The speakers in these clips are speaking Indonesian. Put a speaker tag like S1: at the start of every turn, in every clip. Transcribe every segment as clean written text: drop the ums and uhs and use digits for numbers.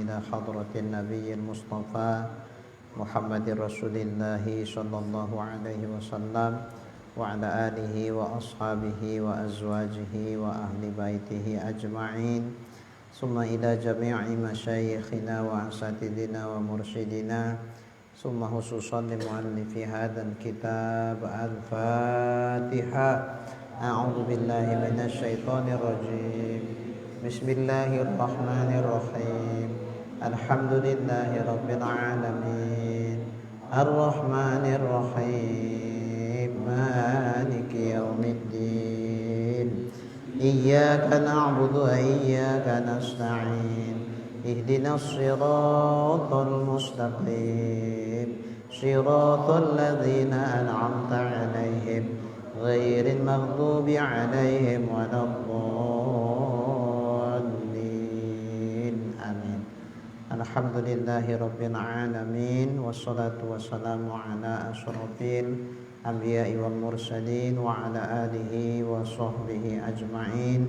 S1: إلى حضرة النبي المصطفى محمد رسول الله صلى الله عليه وسلم وعلى آله وأصحابه وأزواجه وأهل بيته أجمعين ثم إلى جميع مشايخنا وأساتذتنا ومرشدنا ثم خصوصا لمؤلف هذا الكتاب الفاتحة. أعوذ بالله من الشيطان الرجيم. بسم الله الرحمن الرحيم. الحمد لله رب العالمين الرحمن الرحيم مالك يوم الدين إياك نعبد وإياك نستعين اهدنا الصراط المستقيم صراط الذين أنعمت عليهم غير المغضوب عليهم ولا الضالين آمين. الحمد لله رب العالمين والصلاة والسلام على أشرف الأنبياء والمرسلين وعلى آله وصحبه أجمعين.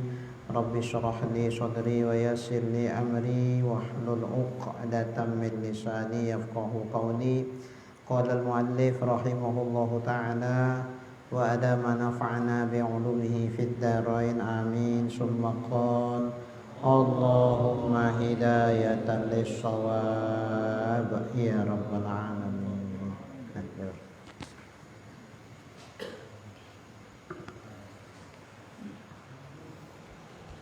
S1: رب اشرح لي صدري ويسر لي أمري واحلل عقدة من لساني يفقهوا قولي. قال المؤلف رحمه الله تعالى وأدام نفعنا بعلومه في الدارين آمين. ثم قال اللهم هداية للصواب يا رب العالمين.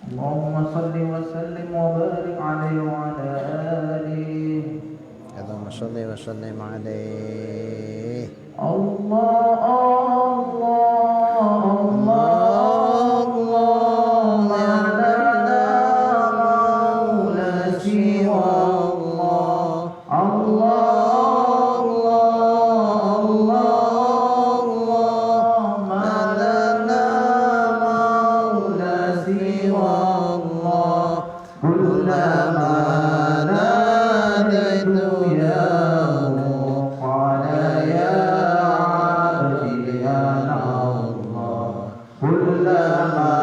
S2: اللهم صل وسلم وبارك عليه وعلى آله.
S1: اللهم صل وسلم عليه.
S2: الله الله الله الله لا مولى سوى الله. الله الله الله ما لنا مولى سوى الله. كلما ناديت ياه قال يا عبدي أنا الله. كلما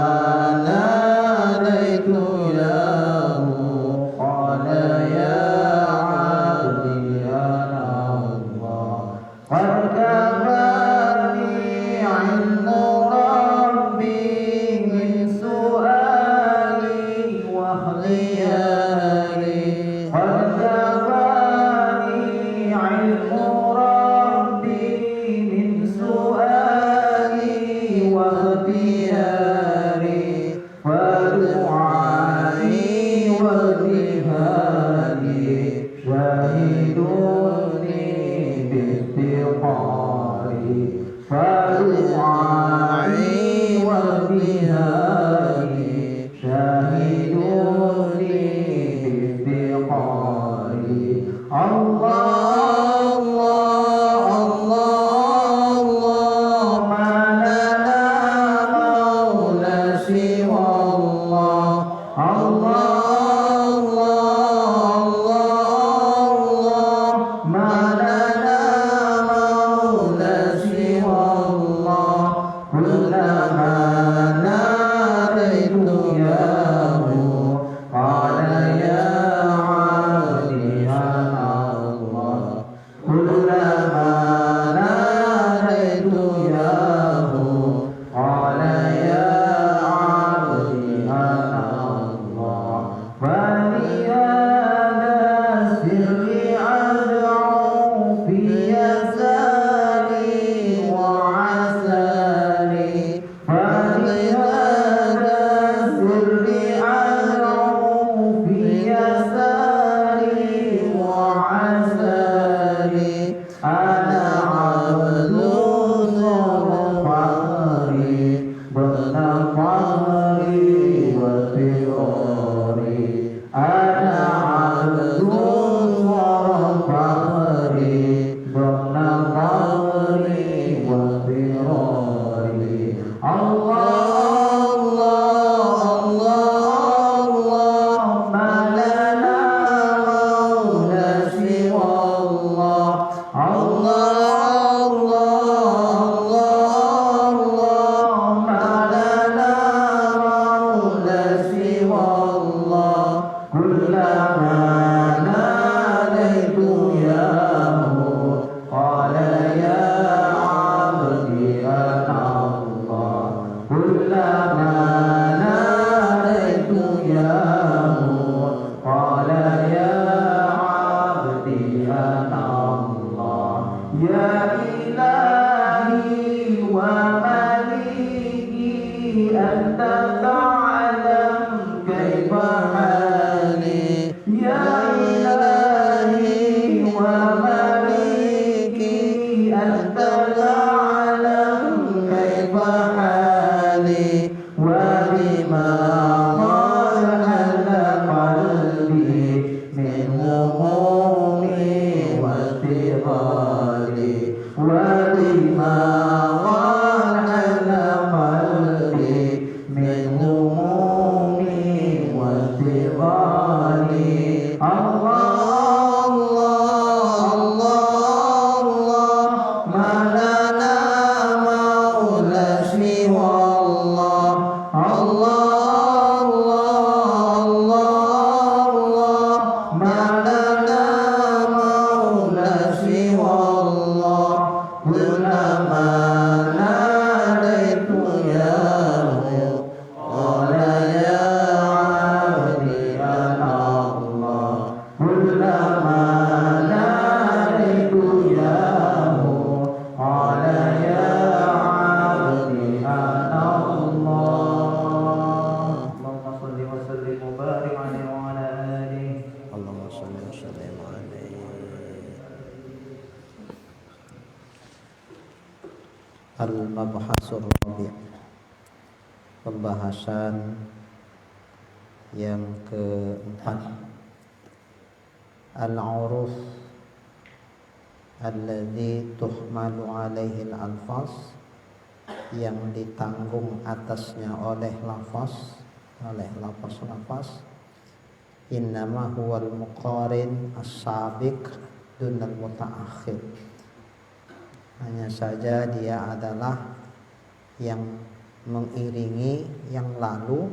S2: ناديت ياه قال يا عبدي أنا الله. قد كفاني علم ربي من سؤالي واختياري. قد كفاني علم ربي من سؤالي واختياري. ودعائي وجهادي شاهدوني بافتقاري. فدعائي وجهادي شاهدوني بافتقاري. الله الله الله الله ما لنا مولى سوى الله. الله الله الله ما لنا مولى سوى الله. كلما ناديت ياه قال يا عبدي أنا الله. ومليكي أنت تعلم كيف حالي ولما قال قلبي من همومي واستغالي ولما قال قلبي من همومي واستغالي الله الله الله ما لنا مولى سوى الله الله الله الله ما لنا مولى سوى الله كلما ناديت ياه قال يا عبدي أنا الله كلما ناديت ياه قال يا عبدي أنا الله اللهم صل وسلم وبارك عليه وعلى آله
S1: Allahumma shalli wa sallim alaihi. Al-Mabhasur Rabi', pembahasan yang keempat, Al-Uruf alladzi tuhmalu alaihi al-alfaz, yang ditanggung atasnya oleh lafaz, oleh lafaz-lafaz. Innama huwal muqarin as-sabiq dunal mutaakhir. Hanya saja dia adalah yang mengiringi yang lalu,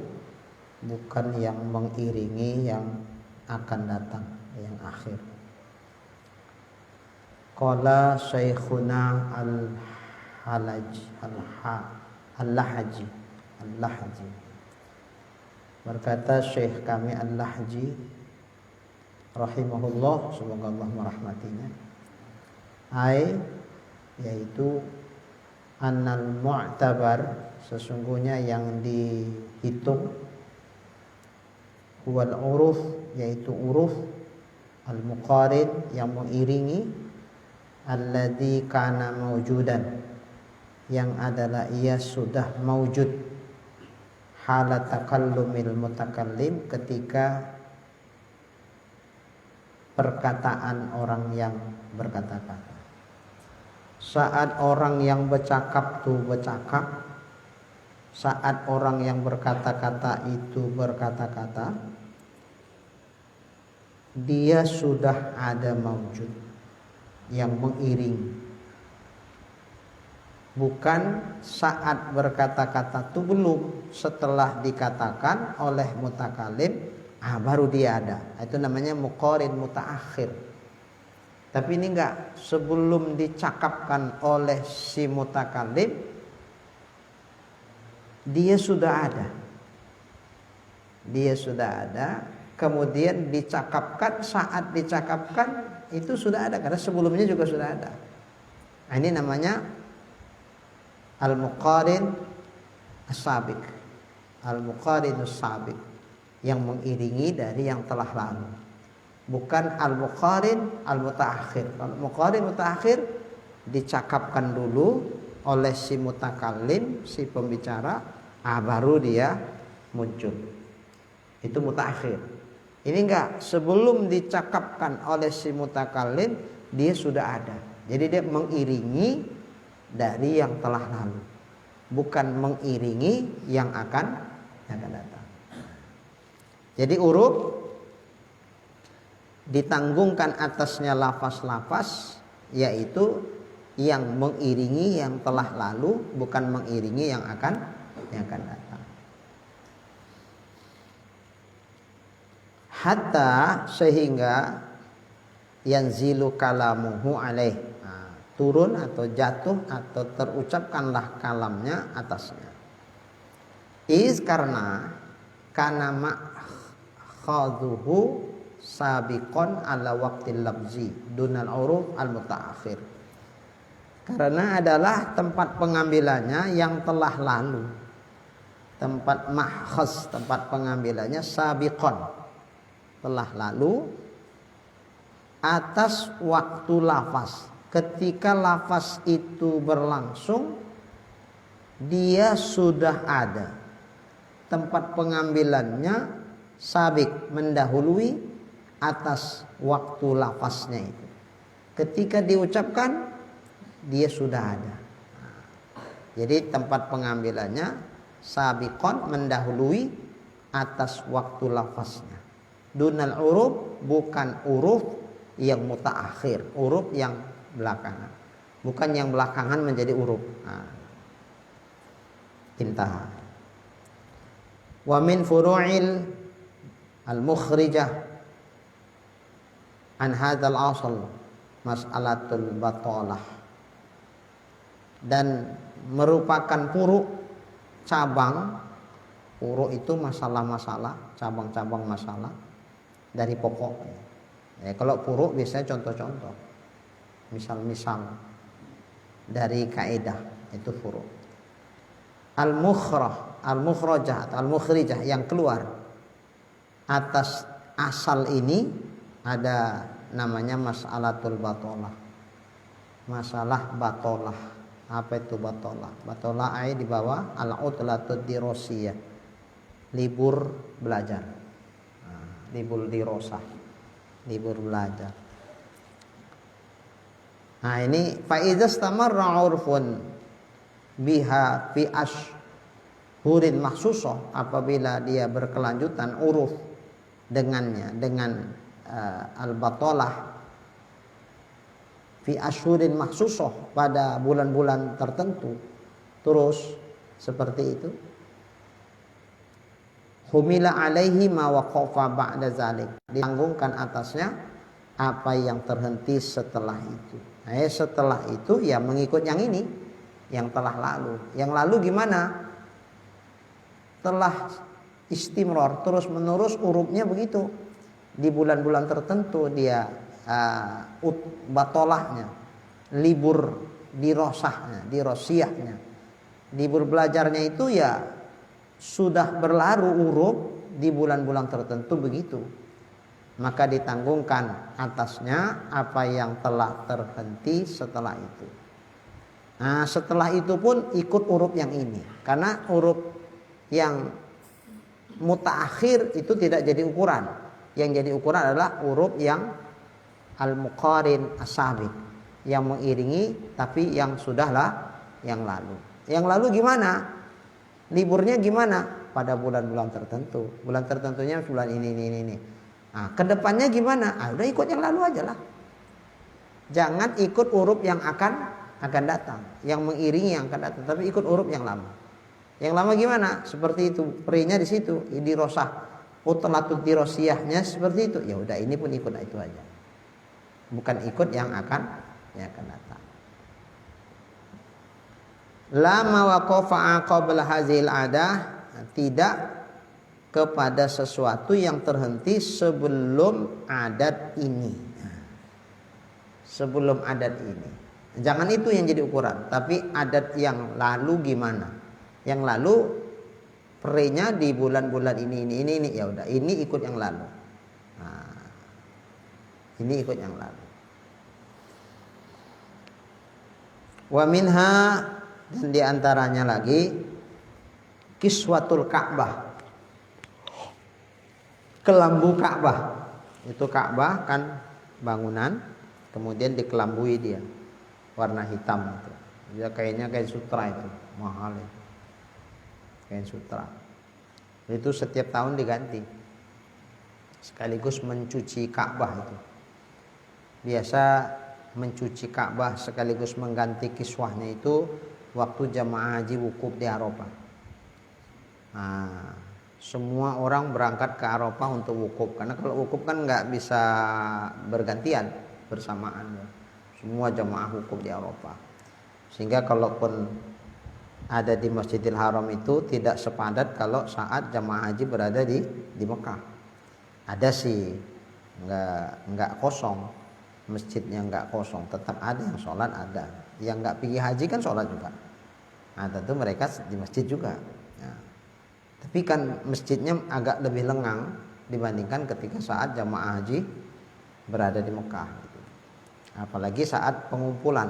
S1: bukan yang mengiringi yang akan datang, yang akhir. Qala Syekhuna Al-Lahji berkata Syekh kami Al-Lahji rahimahullah, semoga Allah merahmatinya, yaitu annal mu'tabar, sesungguhnya yang dihitung, huwal uruf, yaitu uruf, al-muqarin, yang mengiringi, alladzi kana mawjudan, yang adalah ia sudah mawjud, halat takallumil mutakallim, ketika perkataan orang yang berkata-kata. Saat orang yang bercakap itu bercakap, saat orang yang berkata-kata itu berkata-kata, dia sudah ada mawjud yang mengiringi. Bukan saat berkata-kata itu belum, setelah dikatakan oleh mutakalim, baru dia ada. Itu namanya muqarin mutaakhir. Tapi ini enggak, sebelum dicakapkan oleh si mutakalim, dia sudah ada. Dia sudah ada, kemudian dicakapkan, saat dicakapkan itu sudah ada, karena sebelumnya juga sudah ada. Nah, ini namanya al-muqarin as-sabiq, al-muqarin as-sabiq, yang mengiringi dari yang telah lalu, bukan al-muqarin al-mutaakhir. Al-muqarin mutaakhir dicakapkan dulu oleh si mutakallim, si pembicara, baru dia muncul. Itu mutaakhir. Ini enggak, sebelum dicakapkan oleh si mutakallim dia sudah ada. Jadi dia mengiringi dari yang telah lalu, bukan mengiringi yang akan datang. Jadi uruf ditanggungkan atasnya lafaz-lafaz, yaitu yang mengiringi yang telah lalu, bukan mengiringi yang akan datang. Hatta, sehingga yanzilu kalamuhu alaih, turun atau jatuh atau terucapkanlah kalamnya atasnya. Karena ma'khaduhu sabiqon ala waqtil lafzi dunal uruf al mutaakhir. Karena adalah tempat pengambilannya yang telah lalu. Tempat mahkhaz, tempat pengambilannya sabiqon, telah lalu, atas waktu lafaz. Ketika lafaz itu berlangsung, dia sudah ada. Tempat pengambilannya sabik, mendahului atas waktu lafaznya itu. Ketika diucapkan, dia sudah ada. Jadi tempat pengambilannya sabiqon, mendahului atas waktu lafaznya. Dunal uruf, bukan uruf yang mutaakhir, uruf yang belakangan. Bukan yang belakangan menjadi uruf. Intaha. Wa min furu'il al-mukhrijah an hadzal asal mas'alatul batalah. Dan merupakan furu' cabang. Furu' itu masalah-masalah, cabang-cabang masalah dari pokoknya. Kalau furu' biasanya contoh-contoh, misal-misal dari kaidah, itu furu'. Al-mukhrajah atau al-mukhrijah, yang keluar atas asal ini, ada namanya mas'alatul batalah. Masalah batalah. Apa itu batalah? Batalah ay di bawah al-utlatud dirosiyah, libur belajar. Libur dirosah, libur belajar. Nah ini fa'idzah istamarra 'urfun biha fi ashhurin mahsusah, apabila dia berkelanjutan uruf dengannya, dengan al-batalah fi ashhurin mahsusah, pada bulan-bulan tertentu, terus seperti itu, humila alaihi ma waqafa ba'da zalik, ditanggungkan atasnya apa yang terhenti setelah itu. Setelah itu ya mengikut yang ini, yang telah lalu. Yang lalu gimana? Telah istimror, terus menerus urupnya begitu. Di bulan-bulan tertentu dia batolahnya, libur dirosahnya, dirosiyahnya, libur belajarnya itu ya sudah berlalu uruf di bulan-bulan tertentu begitu. Maka ditanggungkan atasnya apa yang telah terhenti setelah itu. Nah setelah itu pun ikut uruf yang ini, karena uruf yang mutaakhir itu tidak jadi ukuran. Yang jadi ukuran adalah uruf yang al-muqarin as-sabiq, yang mengiringi tapi yang sudahlah yang lalu. Yang lalu gimana? Liburnya gimana? Pada bulan-bulan tertentu. Bulan tertentunya bulan ini. Nah, kedepannya gimana? Udah ikut yang lalu aja lah. Jangan ikut uruf yang akan datang, yang mengiringi yang akan datang, tapi ikut uruf yang lama. Yang lama gimana? Seperti itu, perinya di situ, di rosah, utlatut dirosiyahnya seperti itu. Ya udah, ini pun ikut itu aja. Bukan ikut yang akan datang. Lama waqafa qabla hazil adah, tidak kepada sesuatu yang terhenti sebelum adat ini. Sebelum adat ini. Jangan itu yang jadi ukuran, tapi adat yang lalu gimana? Yang lalu perinya di bulan-bulan ini, ya udah, ini ikut yang lalu. Nah, ini ikut yang lalu. Wa minha, dan diantaranya lagi kiswatul Ka'bah, kelambu Ka'bah. Itu Ka'bah kan bangunan, kemudian dikelambui dia, warna hitam itu. Dia kayaknya kain sutra itu, mahal itu. Kain sutra. Itu setiap tahun diganti. Sekaligus mencuci Ka'bah itu. Biasa mencuci Ka'bah sekaligus mengganti kiswahnya itu waktu jamaah haji wukuf di Arafah. Nah, semua orang berangkat ke Arafah untuk wukuf, karena kalau wukuf kan nggak bisa bergantian bersamaan. Semua jamaah wukuf di Arafah. Sehingga kalaupun ada di Masjidil Haram itu tidak sepadat kalau saat jamaah haji berada di Mekah. Ada sih, nggak kosong, masjidnya nggak kosong, tetap ada yang sholat, ada yang nggak pergi haji kan sholat juga. Nah tentu mereka di masjid juga. Nah, tapi kan masjidnya agak lebih lengang dibandingkan ketika saat jamaah haji berada di Mekah. Apalagi saat pengumpulan.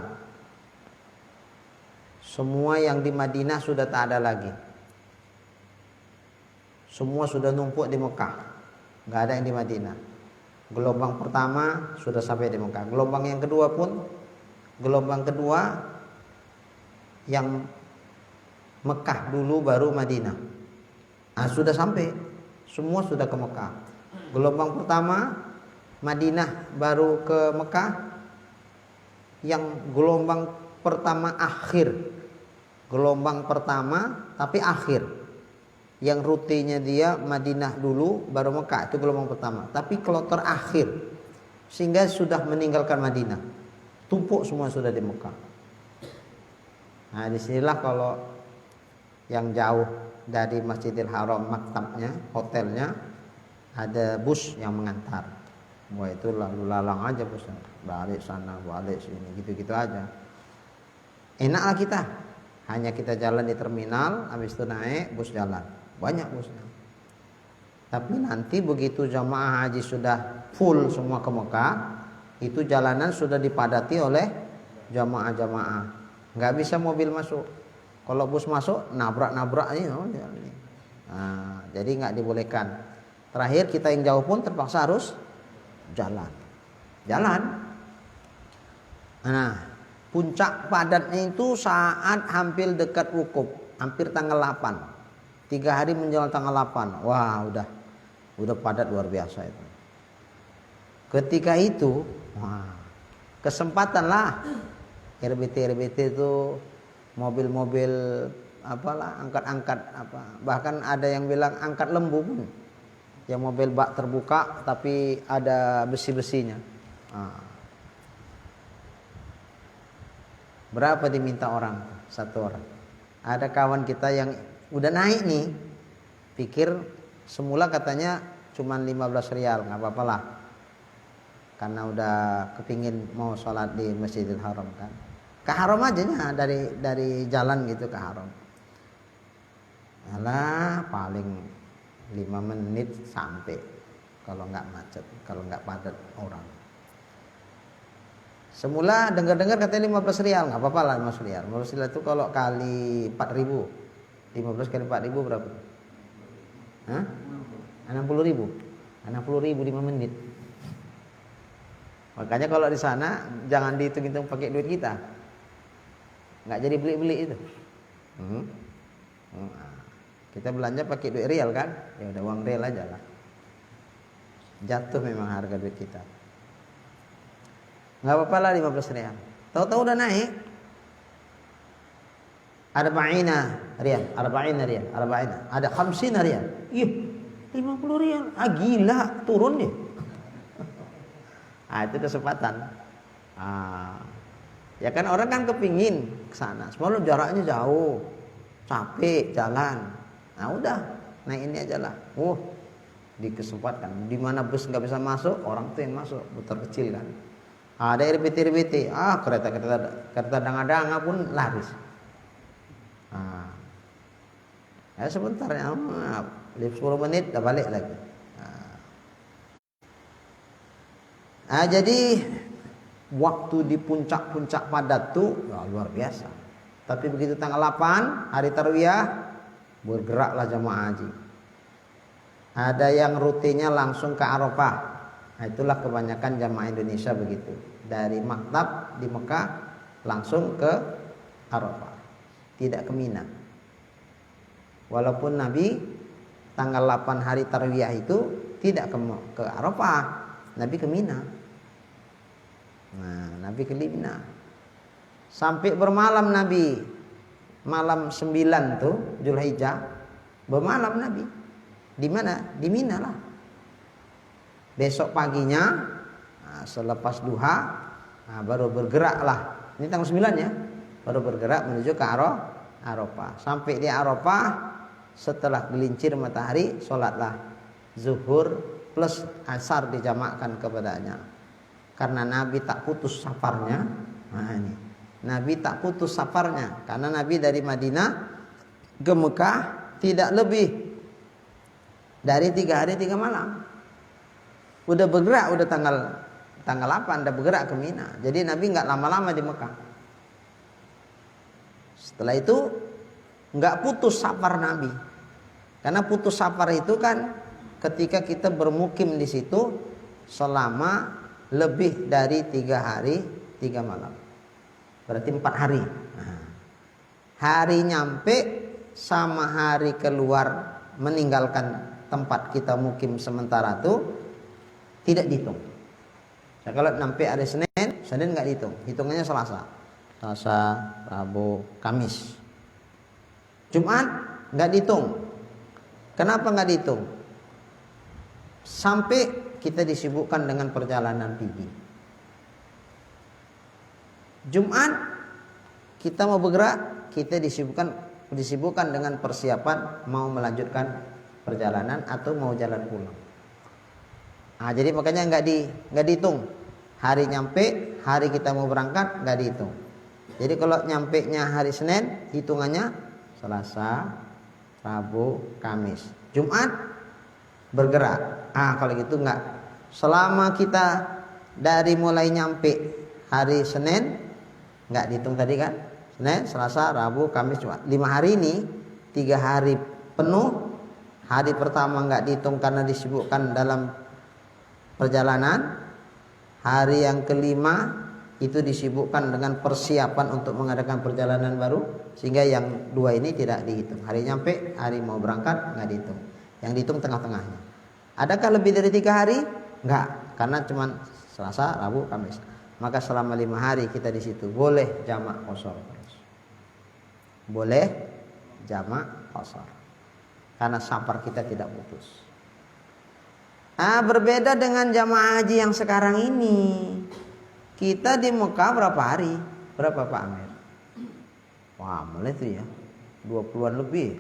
S1: Semua yang di Madinah sudah tak ada lagi. Semua sudah numpuk di Mekah. Nggak ada yang di Madinah. Gelombang pertama sudah sampai di Mekah. Gelombang yang kedua pun, gelombang kedua yang Mekah dulu baru Madinah. Sudah sampai. Semua sudah ke Mekah. Gelombang pertama Madinah baru ke Mekah. Yang gelombang pertama akhir. Gelombang pertama tapi akhir. Yang rutenya dia Madinah dulu baru Mekah, itu gelombang pertama. Tapi kloter akhir, sehingga sudah meninggalkan Madinah. Tumpuk semua sudah di Mekah. Nah disinilah kalau yang jauh dari Masjidil Haram, maktabnya, hotelnya, ada bus yang mengantar. Wah itu lalu lalang aja busnya, balik sana balik sini gitu-gitu aja. Enaklah kita, hanya kita jalan di terminal, habis itu naik bus jalan. Banyak busnya. Tapi nanti begitu jamaah haji sudah full semua ke Mekah, itu jalanan sudah dipadati oleh jamaah-jamaah. Nggak bisa mobil masuk. Kalau bus masuk nabrak-nabrak ini. Nah, jadi nggak dibolehkan. Terakhir kita yang jauh pun terpaksa harus jalan. Nah, puncak padatnya itu saat hampir dekat wukuf, hampir tanggal 8. 3 hari menjelang tanggal 8. Wah, udah padat luar biasa itu. Ketika itu, wah, kesempatan lah RBT itu mobil-mobil apalah angkat-angkat apa. Bahkan ada yang bilang angkat lembu pun. Yang mobil bak terbuka tapi ada besi-besinya. Berapa diminta orang? 1 orang. Ada kawan kita yang udah naik nih, pikir semula katanya cuma 15 rial, nggak apa-apa lah, karena udah kepingin mau sholat di Masjidil Haram kan, ke Haram aja nya dari jalan gitu ke Haram. Alah paling 5 menit sampai kalau nggak macet, kalau nggak padat orang. Semula dengar-dengar katanya 15 rial, nggak apa-apa lah 15 rial. 15 rial itu kalau kali 4.000. 15 kali 4.000 berapa? 60.000. 60.000 5 menit. Makanya kalau di sana jangan dihitung-hitung pakai duit kita. Nggak jadi beli-beli itu. Kita belanja pakai duit real kan? Ya udah uang real aja lah. Jatuh memang harga duit kita. Nggak apa-apa lah 15 rial. Tahu-tahu udah naik. Ada 40 rial, ada 50 rial. Ih, 50 rial. Gila, turun deh. Itu kesempatan. Ya kan orang kan kepingin ke sana. Semalam jaraknya jauh. Capek jalan. Udah, naik ini aja lah. Dikesempatkan. Di mana bus nggak bisa masuk, orang tuh yang masuk, motor kecil kan. Ada RBT. Kereta danga-danga pun laris. Sebentar ya, 10 menit dah balik lagi. Jadi waktu di puncak-puncak padat tuh luar biasa. Tapi begitu tanggal 8 hari tarwiyah, bergeraklah jamaah haji. Ada yang rutinnya langsung ke Arafah. Itulah kebanyakan jamaah Indonesia begitu. Dari maktab di Mekah langsung ke Arafah. Tidak ke Mina. Walaupun Nabi tanggal 8 hari tarwiyah itu tidak ke Arafah, Nabi ke Mina. Nabi ke Mina. Sampai bermalam Nabi. Malam 9 tuh Zulhijjah, bermalam Nabi. Di mana? Di Mina lah. Besok paginya selepas duha baru bergeraklah. Ini tanggal 9 ya. Baru bergerak menuju ke Arafah. Sampai di Arafah, setelah gelincir matahari, sholatlah zuhur plus asar dijamakkan kepadanya. Karena Nabi tak putus safarnya. Ini Nabi tak putus safarnya, karena Nabi dari Madinah ke Mekah tidak lebih dari 3 hari 3 malam. Udah bergerak, udah tanggal tanggal 8 dah bergerak ke Mina. Jadi Nabi nggak lama-lama di Mekah. Setelah itu nggak putus safar Nabi. Karena putus safar itu kan ketika kita bermukim di situ selama lebih dari 3 hari 3 malam. Berarti 4 hari. Nah, hari nyampe sama hari keluar meninggalkan tempat kita mukim sementara itu tidak dihitung. Nah, kalau sampai hari Senin nggak dihitung, hitungannya Selasa, Rabu, Kamis. Jumat nggak dihitung. Kenapa nggak dihitung? Sampai kita disibukkan dengan perjalanan pergi. Jumat kita mau bergerak, kita disibukkan dengan persiapan mau melanjutkan perjalanan atau mau jalan pulang. Nah, jadi makanya nggak dihitung. Hari nyampe, hari kita mau berangkat nggak dihitung. Jadi kalau nyampe nya hari Senin, hitungannya Selasa, Rabu, Kamis. Jumat bergerak. Kalau gitu nggak. Selama kita dari mulai nyampe hari Senin nggak dihitung tadi kan? Senin, Selasa, Rabu, Kamis, Jumat. 5 hari ini 3 hari penuh. Hari pertama nggak dihitung karena disibukkan dalam perjalanan. Hari yang kelima itu disibukkan dengan persiapan untuk mengadakan perjalanan baru, sehingga yang 2 ini tidak dihitung. Hari nyampe, hari mau berangkat nggak dihitung. Yang dihitung tengah-tengahnya. Adakah lebih dari 3 hari? Enggak, karena cuma Selasa, Rabu, Kamis. Maka selama 5 hari kita di situ boleh jamak qashar terus. Boleh jamak qashar. Karena safar kita tidak putus. Berbeda dengan jamaah haji yang sekarang ini. Kita di Mekah berapa hari? Berapa Pak Amir? Wah, mulai itu ya. 20-an lebih.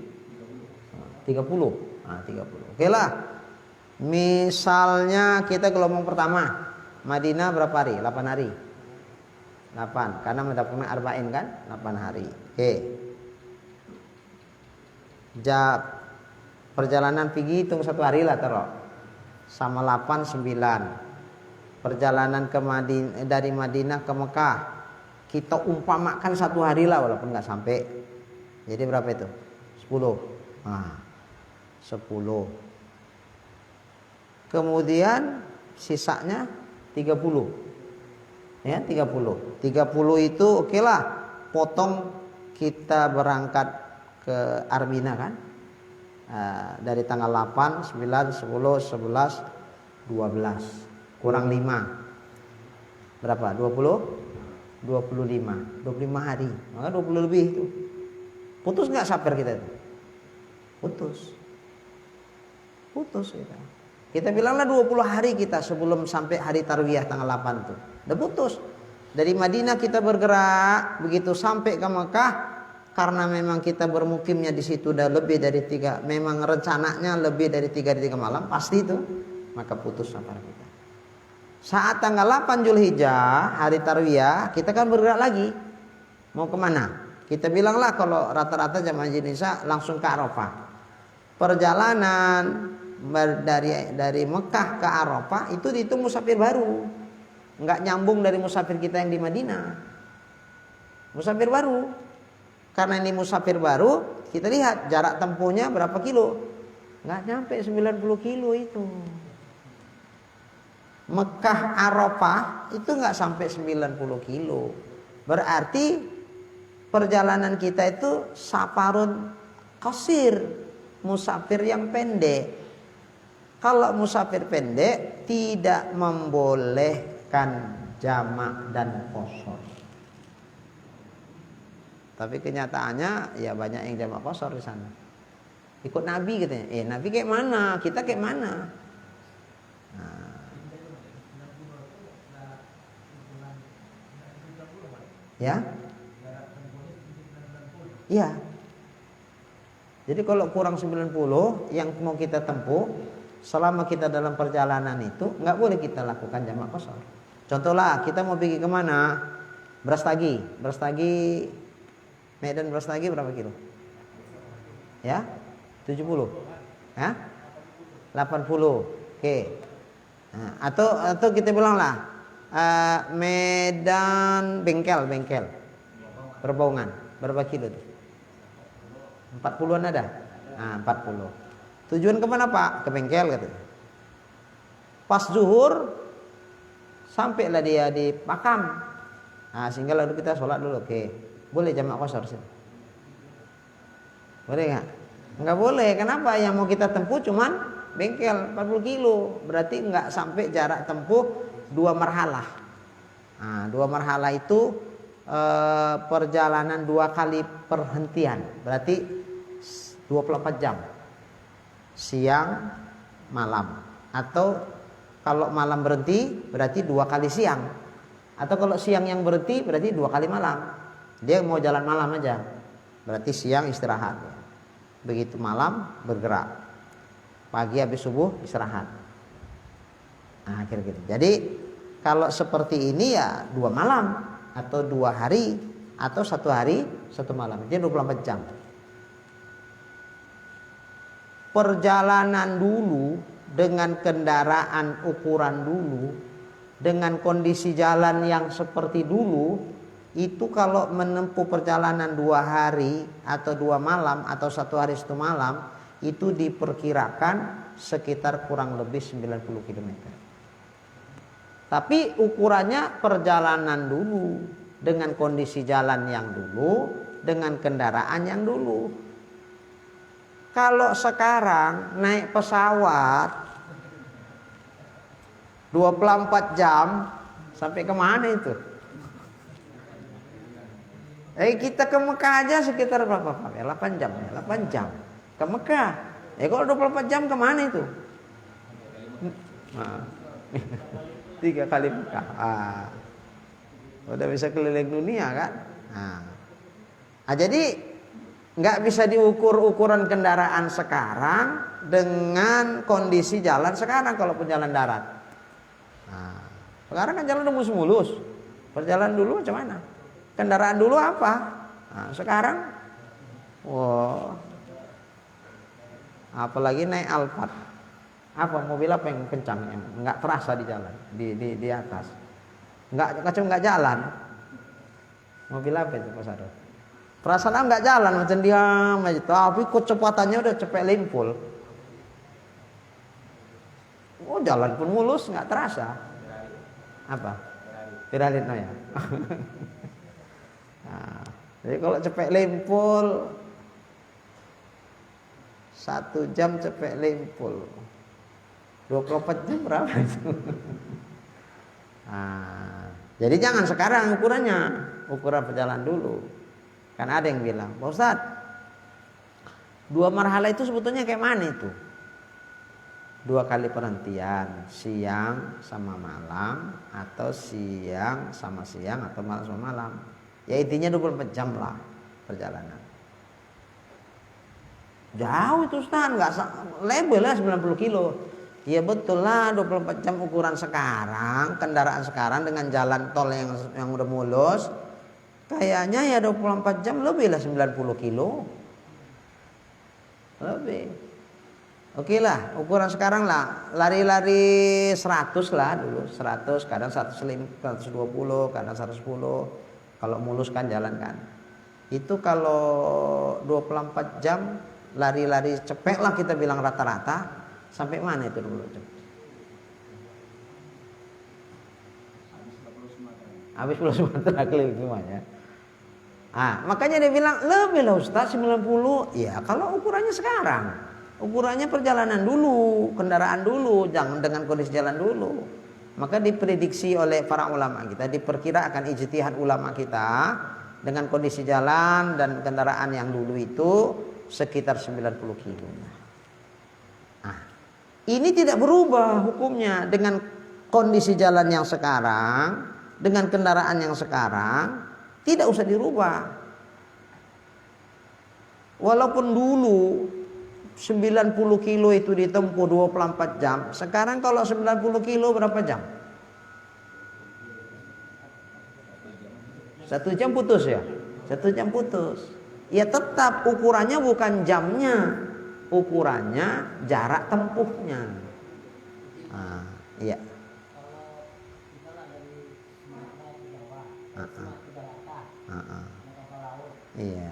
S1: 30. 30. Oke lah. Misalnya kita gelombang pertama Madinah berapa hari? 8 hari. 8. Karena mendapatkan arba'in kan? 8 hari. Oke. Perjalanan pergi hitung 1 hari lah taruh. Sama 8, 9. Perjalanan ke dari Madinah ke Mekah kita umpamakan 1 hari lah walaupun nggak sampai. Jadi berapa itu? 10. 10. Kemudian sisanya 30. Ya, 30. 30 itu oke lah. Potong kita berangkat ke Armina kan? Dari tanggal 8, 9, 10, 11, 12 kurang 5 berapa? 20? 25 hari, maka 20 lebih itu. Putus nggak safar kita itu? Putus kita bilanglah 20 hari kita sebelum sampai hari tarwiyah tanggal 8 tuh udah putus. Dari Madinah kita bergerak begitu sampai ke Mekah. Karena memang kita bermukimnya di situ udah lebih dari 3, memang rencananya lebih dari 3 hari 3 malam, pasti itu, maka putus safar kita. Saat tanggal 8 Zulhijjah, hari tarwiyah, kita kan bergerak lagi. Mau kemana? Kita bilanglah kalau rata-rata jamaah haji Indonesia langsung ke Arafah. Perjalanan dari Mekah ke Arafah itu dihitung musafir baru. Nggak nyambung dari musafir kita yang di Madinah. Musafir baru. Karena ini musafir baru, kita lihat jarak tempuhnya berapa kilo. Nggak nyampe 90 kilo itu. Mekah Arafah itu nggak sampai 90 kilo. Berarti perjalanan kita itu safarun qasir, musafir yang pendek. Kalau musafir pendek tidak membolehkan jamak dan qashar. Tapi kenyataannya ya banyak yang jamak qashar di sana. Ikut Nabi katanya. Nabi kayak mana? Kita kayak mana? Ya? Iya. Jadi kalau kurang 90 yang mau kita tempuh selama kita dalam perjalanan itu nggak boleh kita lakukan jamak qashar. Contohlah kita mau pergi kemana? Brastagi. Medan Brastagi berapa kilo? Ya? 70. Ya? 80. Oke. Nah, atau kita bilanglah Medan bengkel Perbaungan berapa kilo tuh? 40-an ada? Nah, 40. Tujuan kemana Pak? Ke bengkel gitu. Pas zuhur sampailah dia di Pakam. Nah, sehingga lalu kita sholat dulu. Oke. Boleh jamak qashar sih? Boleh nggak? Nggak boleh. Kenapa? Yang mau kita tempuh cuman bengkel 40 kilo. Berarti nggak sampai jarak tempuh 2 marhalah. Nah, 2 marhalah itu perjalanan 2 kali perhentian. Berarti 24 jam. Siang, malam. Atau kalau malam berhenti berarti 2 kali siang. Atau kalau siang yang berhenti berarti 2 kali malam. Dia mau jalan malam aja. Berarti siang istirahat. Begitu malam bergerak. Pagi habis subuh istirahat. Nah, kira-kira. Jadi kalau seperti ini ya 2 malam atau 2 hari atau 1 hari 1 malam. Jadi 24 jam. Perjalanan dulu dengan kendaraan ukuran dulu, dengan kondisi jalan yang seperti dulu, itu kalau menempuh perjalanan 2 hari atau 2 malam atau 1 hari 1 malam, itu diperkirakan sekitar kurang lebih 90 km. Tapi ukurannya perjalanan dulu, dengan kondisi jalan yang dulu, dengan kendaraan yang dulu. Kalau sekarang naik pesawat 24 jam sampai kemana itu? Kita ke Mekah aja sekitar berapa Pak? 8 jam ya, 8 jam ke Mekah. Kalau 24 jam kemana itu? 3 kali Mekah. Udah bisa keliling dunia kan? Jadi nggak bisa diukur ukuran kendaraan sekarang dengan kondisi jalan sekarang kalau jalan darat. Sekarang kan jalan udah mulus. Perjalanan dulu macam mana? Kendaraan dulu apa? Sekarang, apalagi naik Alphard. Apa mobil apa yang kencang yang nggak terasa di jalan di atas? Nggak jalan. Mobil apa itu Pak Sarul? Perasaan nggak jalan macam diam aja, tapi kecepatannya udah cepet limpul. Jalan pun mulus nggak terasa. Apa? Viralin ya. Jadi kalau cepet limpul 1 jam cepet limpul 24 jam berapa itu? Jadi jangan sekarang ukuran perjalanan dulu. Kan ada yang bilang, Pak Ustadz, 2 marhalah itu sebetulnya kayak mana itu? 2 kali perhentian, siang sama malam, atau siang sama siang, atau malam sama malam. Ya intinya 24 jam lah perjalanan. Jauh itu Ustadz, nggak label lah 90 kilo. Ya betul lah, 24 jam ukuran sekarang, kendaraan sekarang dengan jalan tol yang udah mulus. Kayaknya ya 24 jam lebih lah 90 kilo. Lebih. Oke lah, ukuran sekarang lah. Lari-lari 100 lah dulu. 100, kadang 120, kadang 110. Kalau mulus kan jalan kan. Itu kalau 24 jam lari-lari cepet lah kita bilang rata-rata. Sampai mana itu dulu? Habis Pulau Sumatera keliling semuanya. Makanya dia bilang lebih lah Ustaz 90. Ya kalau ukurannya sekarang, ukurannya perjalanan dulu, kendaraan dulu, jangan dengan kondisi jalan dulu. Maka diprediksi oleh para ulama kita, diperkirakan ijtihad ulama kita dengan kondisi jalan dan kendaraan yang dulu itu sekitar 90 kilo. Ini tidak berubah hukumnya dengan kondisi jalan yang sekarang, dengan kendaraan yang sekarang. Tidak usah dirubah. Walaupun dulu 90 kilo itu ditempuh 24 jam. Sekarang kalau 90 kilo berapa jam? 1 jam putus ya? 1 jam putus. Ya tetap ukurannya bukan jamnya. Ukurannya jarak tempuhnya. Iya. Heeh. Heeh. Iya.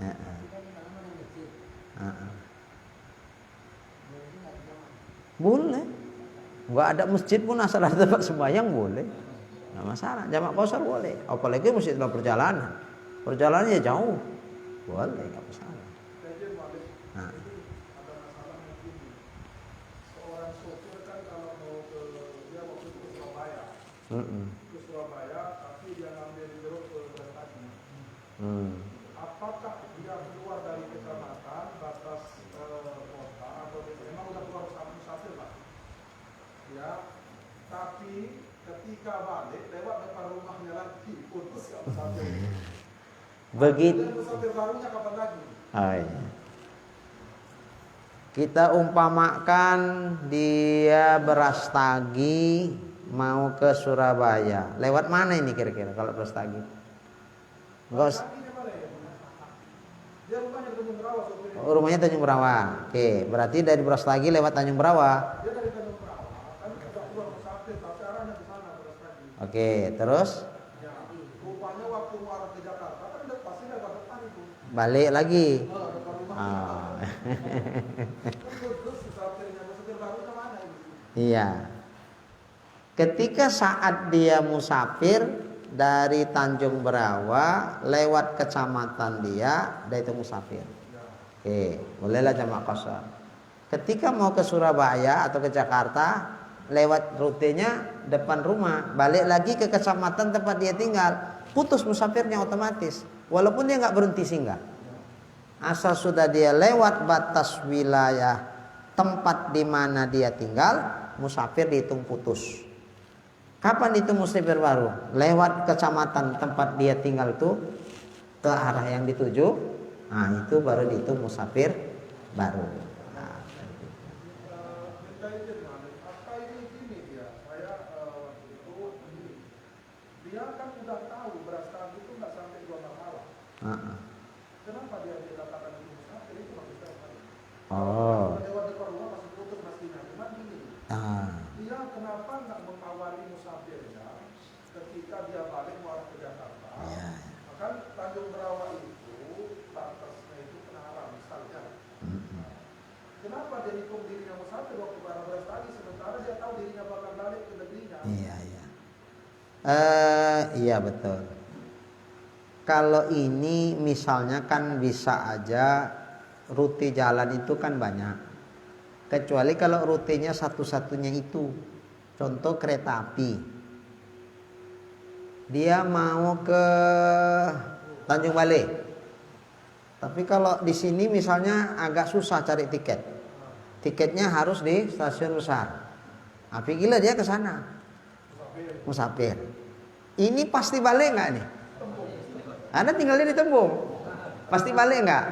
S1: Heeh. Heeh. Boleh. Nggak ada masjid pun asal ada tempat sembahyang boleh. Nggak masalah. Jamak qashar boleh. Apalagi masjid dalam perjalanan. Perjalanannya jauh. Boleh, nggak masalah. Nah.
S3: Seorang sopir kan kalau mau ke dia waktu itu ke Surabaya, tapi dia ngambil jeruk ke Brastagi. Apakah dia keluar dari kecamatan batas kota atau memang udah keluar musafir lah? Ya, tapi ketika balik lewat depan rumahnya lagi putus nggak musafir.
S1: Begitu.
S3: Musafir barunya kapan lagi?
S1: Oh, iya. Kita umpamakan dia Brastagi mau ke Surabaya. Lewat mana ini kira-kira kalau Brastagi? Enggak.
S3: Dia rumahnya Tanjung Berawa.
S1: Oh, rumahnya Tanjung Berawa. Oke, berarti dari Brastagi lewat Tanjung Berawa.
S3: Dia dari Tanjung Berawa, kan sudah keluar musafir, tapi arahnya ke sana Brastagi.
S1: Oke, terus
S3: Ya, rupanya waktu mau arah ke Jakarta kan udah pasti agak depan itu.
S1: balik lagi.
S3: Depan rumahnya.
S1: Oh.
S3: Terus musafir barunya mana ini?
S1: Iya. Ketika saat dia musafir dari Tanjung Berawa lewat kecamatan dia itu musafir. Oke, bolehlah jamak qashar. Ketika mau ke Surabaya atau ke Jakarta lewat rutenya depan rumah, balik lagi ke kecamatan tempat dia tinggal, putus musafirnya otomatis. Walaupun dia nggak berhenti singgah. Asal sudah dia lewat batas wilayah tempat di mana dia tinggal, musafir dihitung putus. Kapan itu musafir baru? Lewat kecamatan tempat dia tinggal tuh ke arah yang dituju. Nah, itu baru dihitung musafir baru. Nah,
S3: dia kan udah tahu Brastagi itu nggak sampai 2 malam. Kenapa dia katakan itu musafir itu maksudnya?
S1: Oh.
S3: Lewat depan rumah masih putus pastinya. Cuma gini. Dia kenapa nggak mengawali musafirnya ketika dia balik mau arah ke Jakarta?
S1: Ya.
S3: Kan Tanjung Berawa itu batasnya itu kena arah misalnya. Kenapa dia hitung dirinya musafir waktu ke arah Brastagi sementara dia tahu dirinya bakal balik ke negerinya?
S1: Iya, iya. Iya betul. Kalau ini misalnya kan bisa aja rute jalan itu kan banyak. Kecuali kalau rutenya satu-satunya itu. Contoh kereta api. Dia mau ke Tanjung Balai. Tapi kalau di sini misalnya agak susah cari tiket. Tiketnya harus di stasiun besar. Nah, pergilah dia ke sana. Musafir. Ini pasti balik nggak nih? Anda tinggalnya di Tembung. Pasti balik nggak?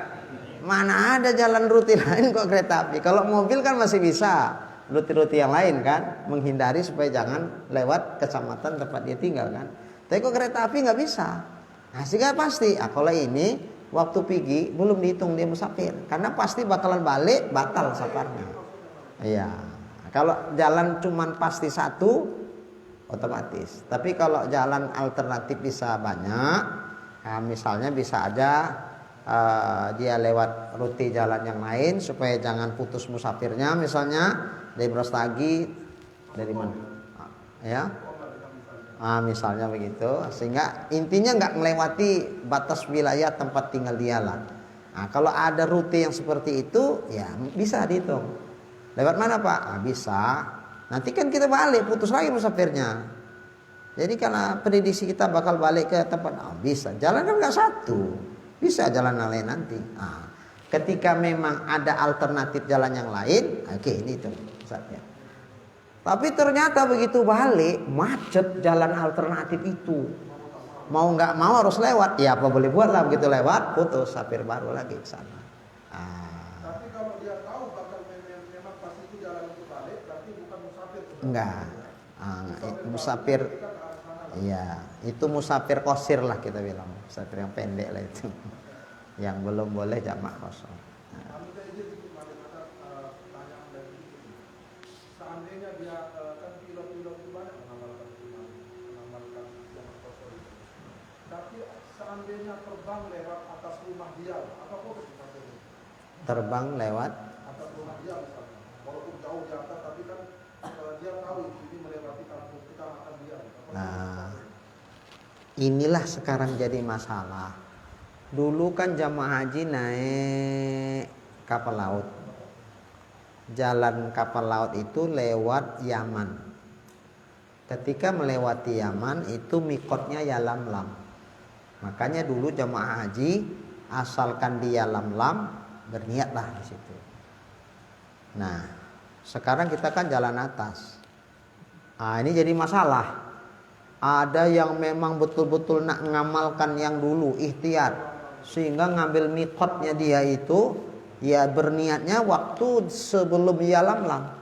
S1: Mana ada jalan rute lain kok kereta api? Kalau mobil kan masih bisa rute-rute yang lain kan, menghindari supaya jangan lewat kecamatan tempat dia tinggal kan. Tapi kok kereta api nggak bisa. Nah, sehingga pasti. Kalau ini waktu pergi belum dihitung dia musafir, karena pasti bakalan balik, batal safarnya. Iya. Kalau jalan cuman pasti satu, otomatis. Tapi kalau jalan alternatif bisa banyak. Nah, misalnya bisa aja dia lewat rute jalan yang lain supaya jangan putus musafirnya. Misalnya dari Brastagi dari mana? Ya. Misalnya begitu. Sehingga intinya nggak melewati batas wilayah tempat tinggal dia lah. Nah, kalau ada rute yang seperti itu, ya bisa dihitung. Lewat mana Pak? Bisa. Nanti kan kita balik, putus lagi musafirnya. Jadi karena prediksi kita bakal balik ke tempat, bisa. Jalan kan nggak satu, bisa jalan yang lain nanti. Ketika memang ada alternatif jalan yang lain, oke, ini itu saatnya. Tapi ternyata begitu balik, macet jalan alternatif itu. Mau nggak mau harus lewat, ya apa boleh buat lah, begitu lewat, putus, safir baru lagi ke sana.
S3: Tapi kalau dia tahu bakal memang pasti itu jalan untuk balik, berarti bukan musafir.
S1: Enggak. Musafir. Iya, itu musafir qashir lah kita bilang, musafir yang pendek lah itu, yang belum boleh jamak qashar.
S3: Seandainya dia kan pilot itu banyak mengamalkan seandainya terbang lewat atas rumah dia, apa boleh kita beri?
S1: Terbang lewat.
S3: Atas rumah dia misalnya, walaupun jauh di atas, tapi kan dia tahu ini melewati kampung kecamatan dia.
S1: Nah, inilah sekarang jadi masalah. Dulu kan jamaah haji naik kapal laut. Jalan kapal laut itu lewat Yaman. Ketika melewati Yaman itu mikotnya Yalamlam. Makanya dulu jamaah haji asalkan di Yalamlam berniatlah di situ. Nah, sekarang kita kan jalan atas. Nah, ini jadi masalah. Ada yang memang betul-betul nak ngamalkan yang dulu ikhtiar, sehingga ngambil mikotnya dia itu ya berniatnya waktu sebelum Yalamlam.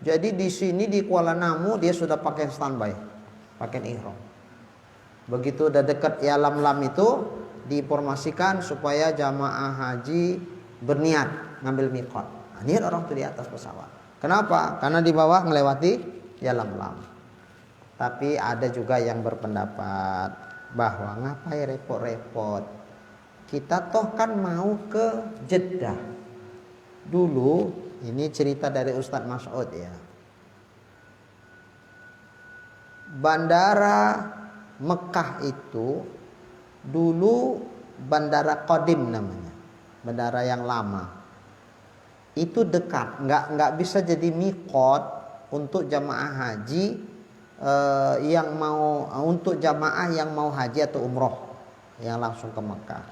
S1: Jadi di sini di Kuala Namu dia sudah pakai standby, pakai ihram. Begitu udah dekat Yalamlam itu diinformasikan supaya jamaah haji berniat ngambil mikot. Nah, niat orang itu di atas pesawat. Kenapa? Karena di bawah melewati Yalamlam. Tapi ada juga yang berpendapat bahwa ngapain repot-repot. Kita toh kan mau ke Jeddah. Dulu ini cerita dari Ustadz Mas'ud ya. Bandara Mekah itu dulu bandara Qadim namanya, bandara yang lama. Itu dekat, nggak bisa jadi mikot untuk jamaah haji yang mau untuk jamaah yang mau haji atau umroh yang langsung ke Mekah.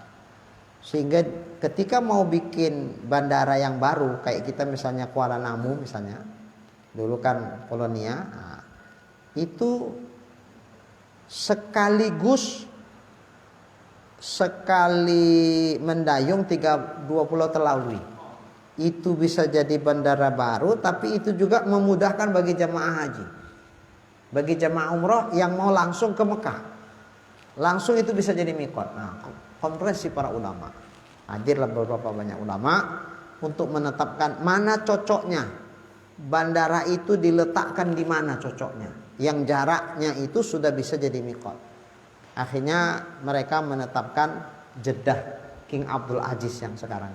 S1: Sehingga ketika mau bikin bandara yang baru kayak kita misalnya Kuala Namu misalnya, dulu kan Polonia, nah, itu sekaligus sekali mendayung 20 terlalui. Itu bisa jadi bandara baru, tapi itu juga memudahkan bagi jamaah haji, bagi jamaah umroh yang mau langsung ke Mekah. Langsung itu bisa jadi mikot. Nah, konferensi para ulama, hadirlah beberapa banyak ulama untuk menetapkan mana cocoknya bandara itu diletakkan di mana cocoknya, yang jaraknya itu sudah bisa jadi mikot. Akhirnya mereka menetapkan Jeddah King Abdul Aziz yang sekarang.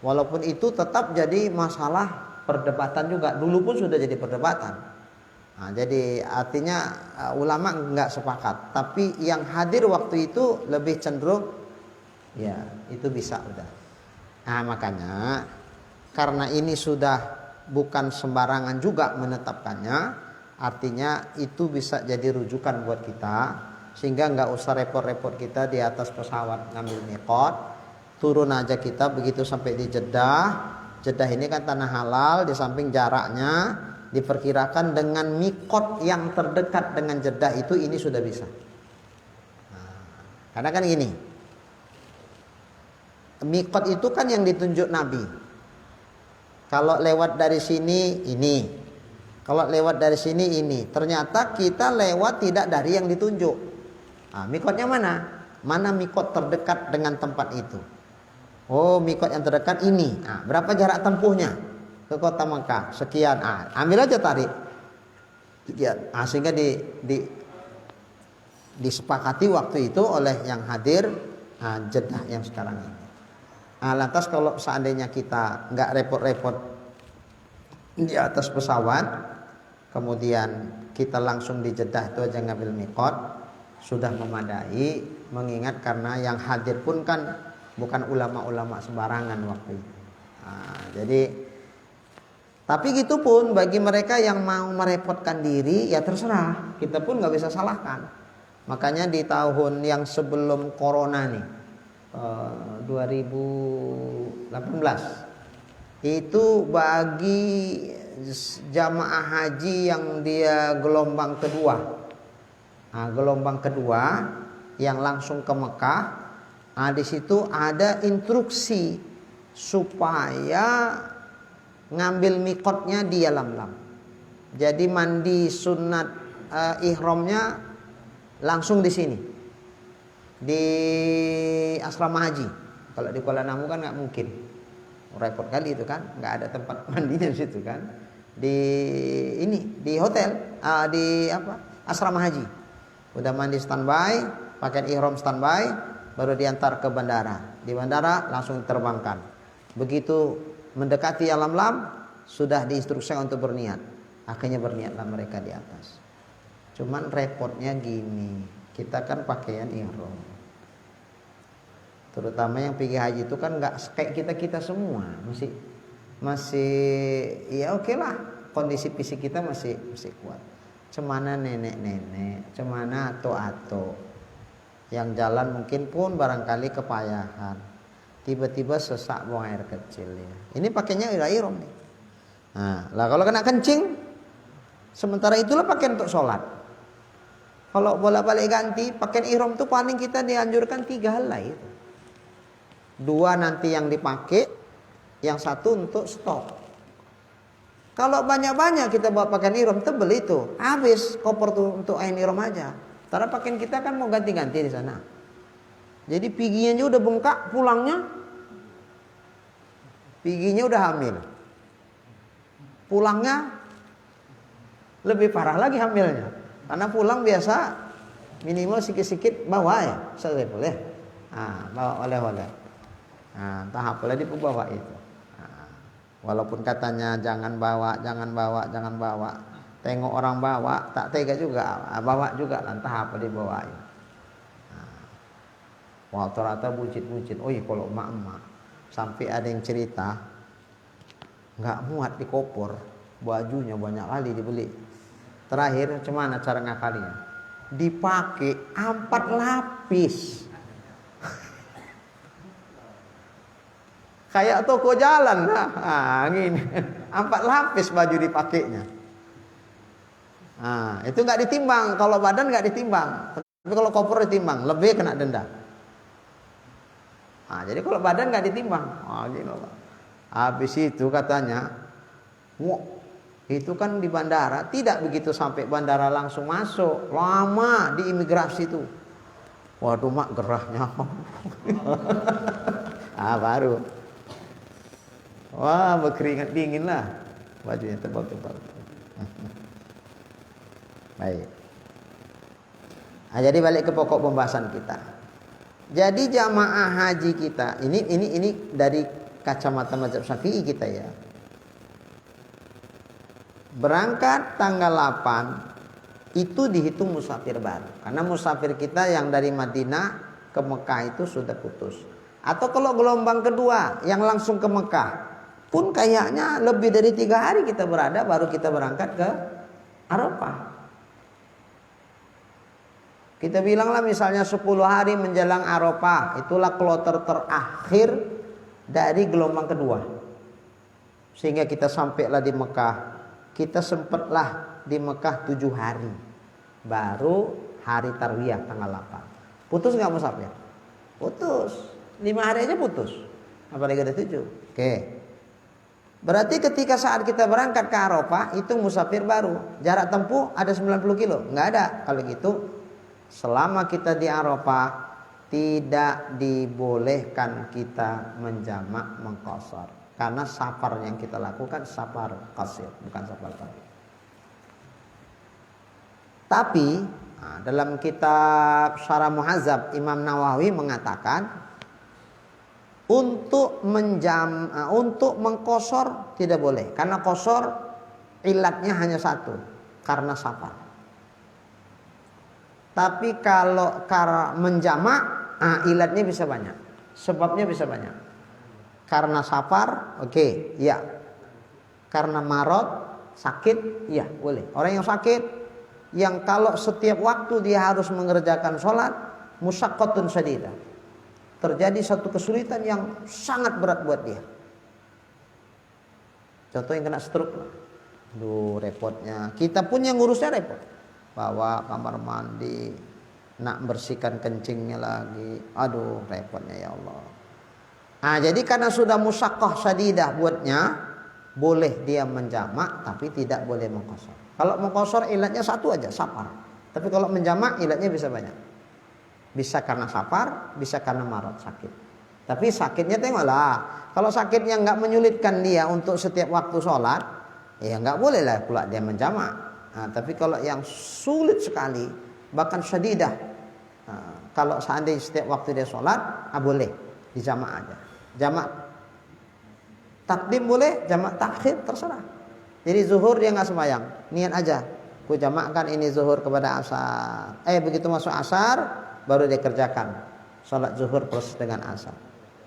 S1: Walaupun itu tetap jadi masalah perdebatan juga. Dulu pun sudah jadi perdebatan. Nah, jadi artinya ulama nggak sepakat. Tapi yang hadir waktu itu lebih cenderung ya itu bisa udah. Nah makanya karena ini sudah bukan sembarangan juga menetapkannya, artinya itu bisa jadi rujukan buat kita, sehingga nggak usah repot-repot kita di atas pesawat ngambil mikot, turun aja kita begitu sampai di Jeddah. Jeddah ini kan tanah halal, di samping jaraknya diperkirakan dengan mikot yang terdekat dengan Jeddah itu ini sudah bisa. Nah, karena kan gini, mikot itu kan yang ditunjuk Nabi. Kalau lewat dari sini ini, kalau lewat dari sini ini. Ternyata kita lewat tidak dari yang ditunjuk. Nah, mikotnya mana? Mana mikot terdekat dengan tempat itu? Oh, mikot yang terdekat ini. Nah, berapa jarak tempuhnya ke kota Mekah? Sekian. Ah, ambil aja tarik. Sekian. Ah, sehingga disepakati waktu itu oleh yang hadir Jeddah yang sekarang ini. Nah, lantas kalau seandainya kita nggak repot-repot di atas pesawat, kemudian kita langsung di Jeddah itu aja ngambil mikot, sudah memadai. Mengingat karena yang hadir pun kan bukan ulama-ulama sembarangan waktu itu. Nah, jadi tapi gitu pun bagi mereka yang mau merepotkan diri ya terserah, kita pun nggak bisa salahkan. Makanya di tahun yang sebelum corona nih 2018 itu bagi jamaah haji yang dia gelombang kedua, gelombang kedua yang langsung ke Mekah, di situ ada instruksi supaya ngambil mikotnya di Yalamlam. Jadi mandi sunat ihramnya langsung di sini, di asrama haji. Kalau di Kuala Namu kan nggak mungkin, repot kali itu kan, nggak ada tempat mandinya di situ kan. Di ini di hotel, di asrama haji. Udah mandi standby, pakai ihram standby, baru diantar ke bandara. Di bandara langsung diterbangkan. Begitu mendekati alam lam, sudah diinstruksikan untuk berniat. Akhirnya berniatlah mereka di atas. Cuman repotnya gini, kita kan pakaian ihram. Terutama yang pergi haji itu kan nggak kayak kita semua, masih ya oke lah, kondisi fisik kita masih kuat. Cemana nenek-nenek, cemana ato-ato, yang jalan mungkin pun barangkali kepayahan, tiba-tiba sesak buang air kecil ya. Ini pakainya ihram nih. Nah, lah kalau kena kencing, sementara itulah pakaian untuk sholat. Kalau bolak-balik ganti, pakaian ihram itu paling kita dianjurkan 3 helai itu. 2 nanti yang dipakai, yang 1 untuk stok. Kalau banyak-banyak kita bawa pakaian ihram, tebel itu, habis koper tuh untuk kain ihram aja. Karena pakaian kita kan mau ganti-ganti di sana. Jadi piginya udah bengkak, pulangnya piginya udah hamil. Pulangnya lebih parah lagi hamilnya. Karena pulang biasa minimal sikit-sikit bawa ya, saya boleh. Bawa oleh-oleh. Entah apalah dibawa itu. Walaupun katanya jangan bawa. Tengok orang bawa, tak tega juga. Bawa juga, entah apa dibawain. Wah, ternyata bucin. Kalau emak-emak sampai ada yang cerita nggak muat di koper, bajunya banyak kali dibeli. Terakhir cuman cara ngakalinya, dipakai 4 lapis. Kayak toko jalan lah, gini. 4 lapis baju dipakainya. Itu nggak ditimbang. Kalau badan nggak ditimbang, tapi kalau koper ditimbang, lebih kena denda. Jadi kalau badan nggak ditimbang, gini loh. Habis itu katanya, itu kan di bandara, tidak begitu sampai bandara langsung masuk, lama di imigrasi itu. Waduh mak, gerahnya. Baru. Wah, berkeringat dingin lah, bajunya tebal-tebal. Baik. Jadi balik ke pokok pembahasan kita. Jadi jamaah haji kita ini dari kacamata mazhab Syafi'i kita ya. Berangkat tanggal 8 itu dihitung musafir baru. Karena musafir kita yang dari Madinah ke Mekah itu sudah putus. Atau kalau gelombang kedua yang langsung ke Mekah pun kayaknya lebih dari 3 hari kita berada baru kita berangkat ke Arafah. Kita bilanglah misalnya 10 hari menjelang Arafah, itulah kloter terakhir dari gelombang kedua. Sehingga kita sampailah di Mekah. Kita sempatlah di Mekah 7 hari. Baru hari Tarwiyah tanggal 8. Putus nggak musafir? Putus. 5 hari aja putus. Apalagi ada 7. Oke. Berarti ketika saat kita berangkat ke Arafah itu musafir baru. Jarak tempuh ada 90 kilo. Nggak ada. Kalau gitu selama kita di Arafah tidak dibolehkan kita menjamak mengqashar. Karena safar yang kita lakukan safar qasir, bukan safar tawil. Tapi dalam kitab Syarah Muhazzab Imam Nawawi mengatakan untuk mengqashar tidak boleh. Karena qashar ilatnya hanya 1, karena safar. Tapi kalau menjamak, ilatnya bisa banyak, sebabnya bisa banyak. Karena safar, oke, ya. Karena marad, sakit, ya boleh. Orang yang sakit, yang kalau setiap waktu dia harus mengerjakan sholat, musyaqqatun syadidah. Terjadi satu kesulitan yang sangat berat buat dia. Contoh yang kena stroke, aduh repotnya. Kita pun yang ngurusnya repot. Bawa kamar mandi, nak bersihkan kencingnya lagi, aduh repotnya ya Allah. Jadi karena sudah musyaqqah syadidah buatnya, boleh dia menjamak tapi tidak boleh mengqashar. Kalau mengqashar ilatnya 1 aja, safar. Tapi kalau menjamak ilatnya bisa banyak. Bisa karena safar, bisa karena marad, sakit. Tapi sakitnya tengoklah. Kalau sakitnya nggak menyulitkan dia untuk setiap waktu sholat, ya nggak boleh lah pula dia menjamak. Tapi kalau yang sulit sekali, bahkan syadidah, kalau seandainya setiap waktu dia sholat, boleh di jamaah aja. Jamak takdim boleh, jamak takhir terserah. Jadi zuhur dia nggak sembahyang, niat aja. Ku jamakkan ini zuhur kepada asar. Begitu masuk asar, baru dia kerjakan sholat zuhur plus dengan asar.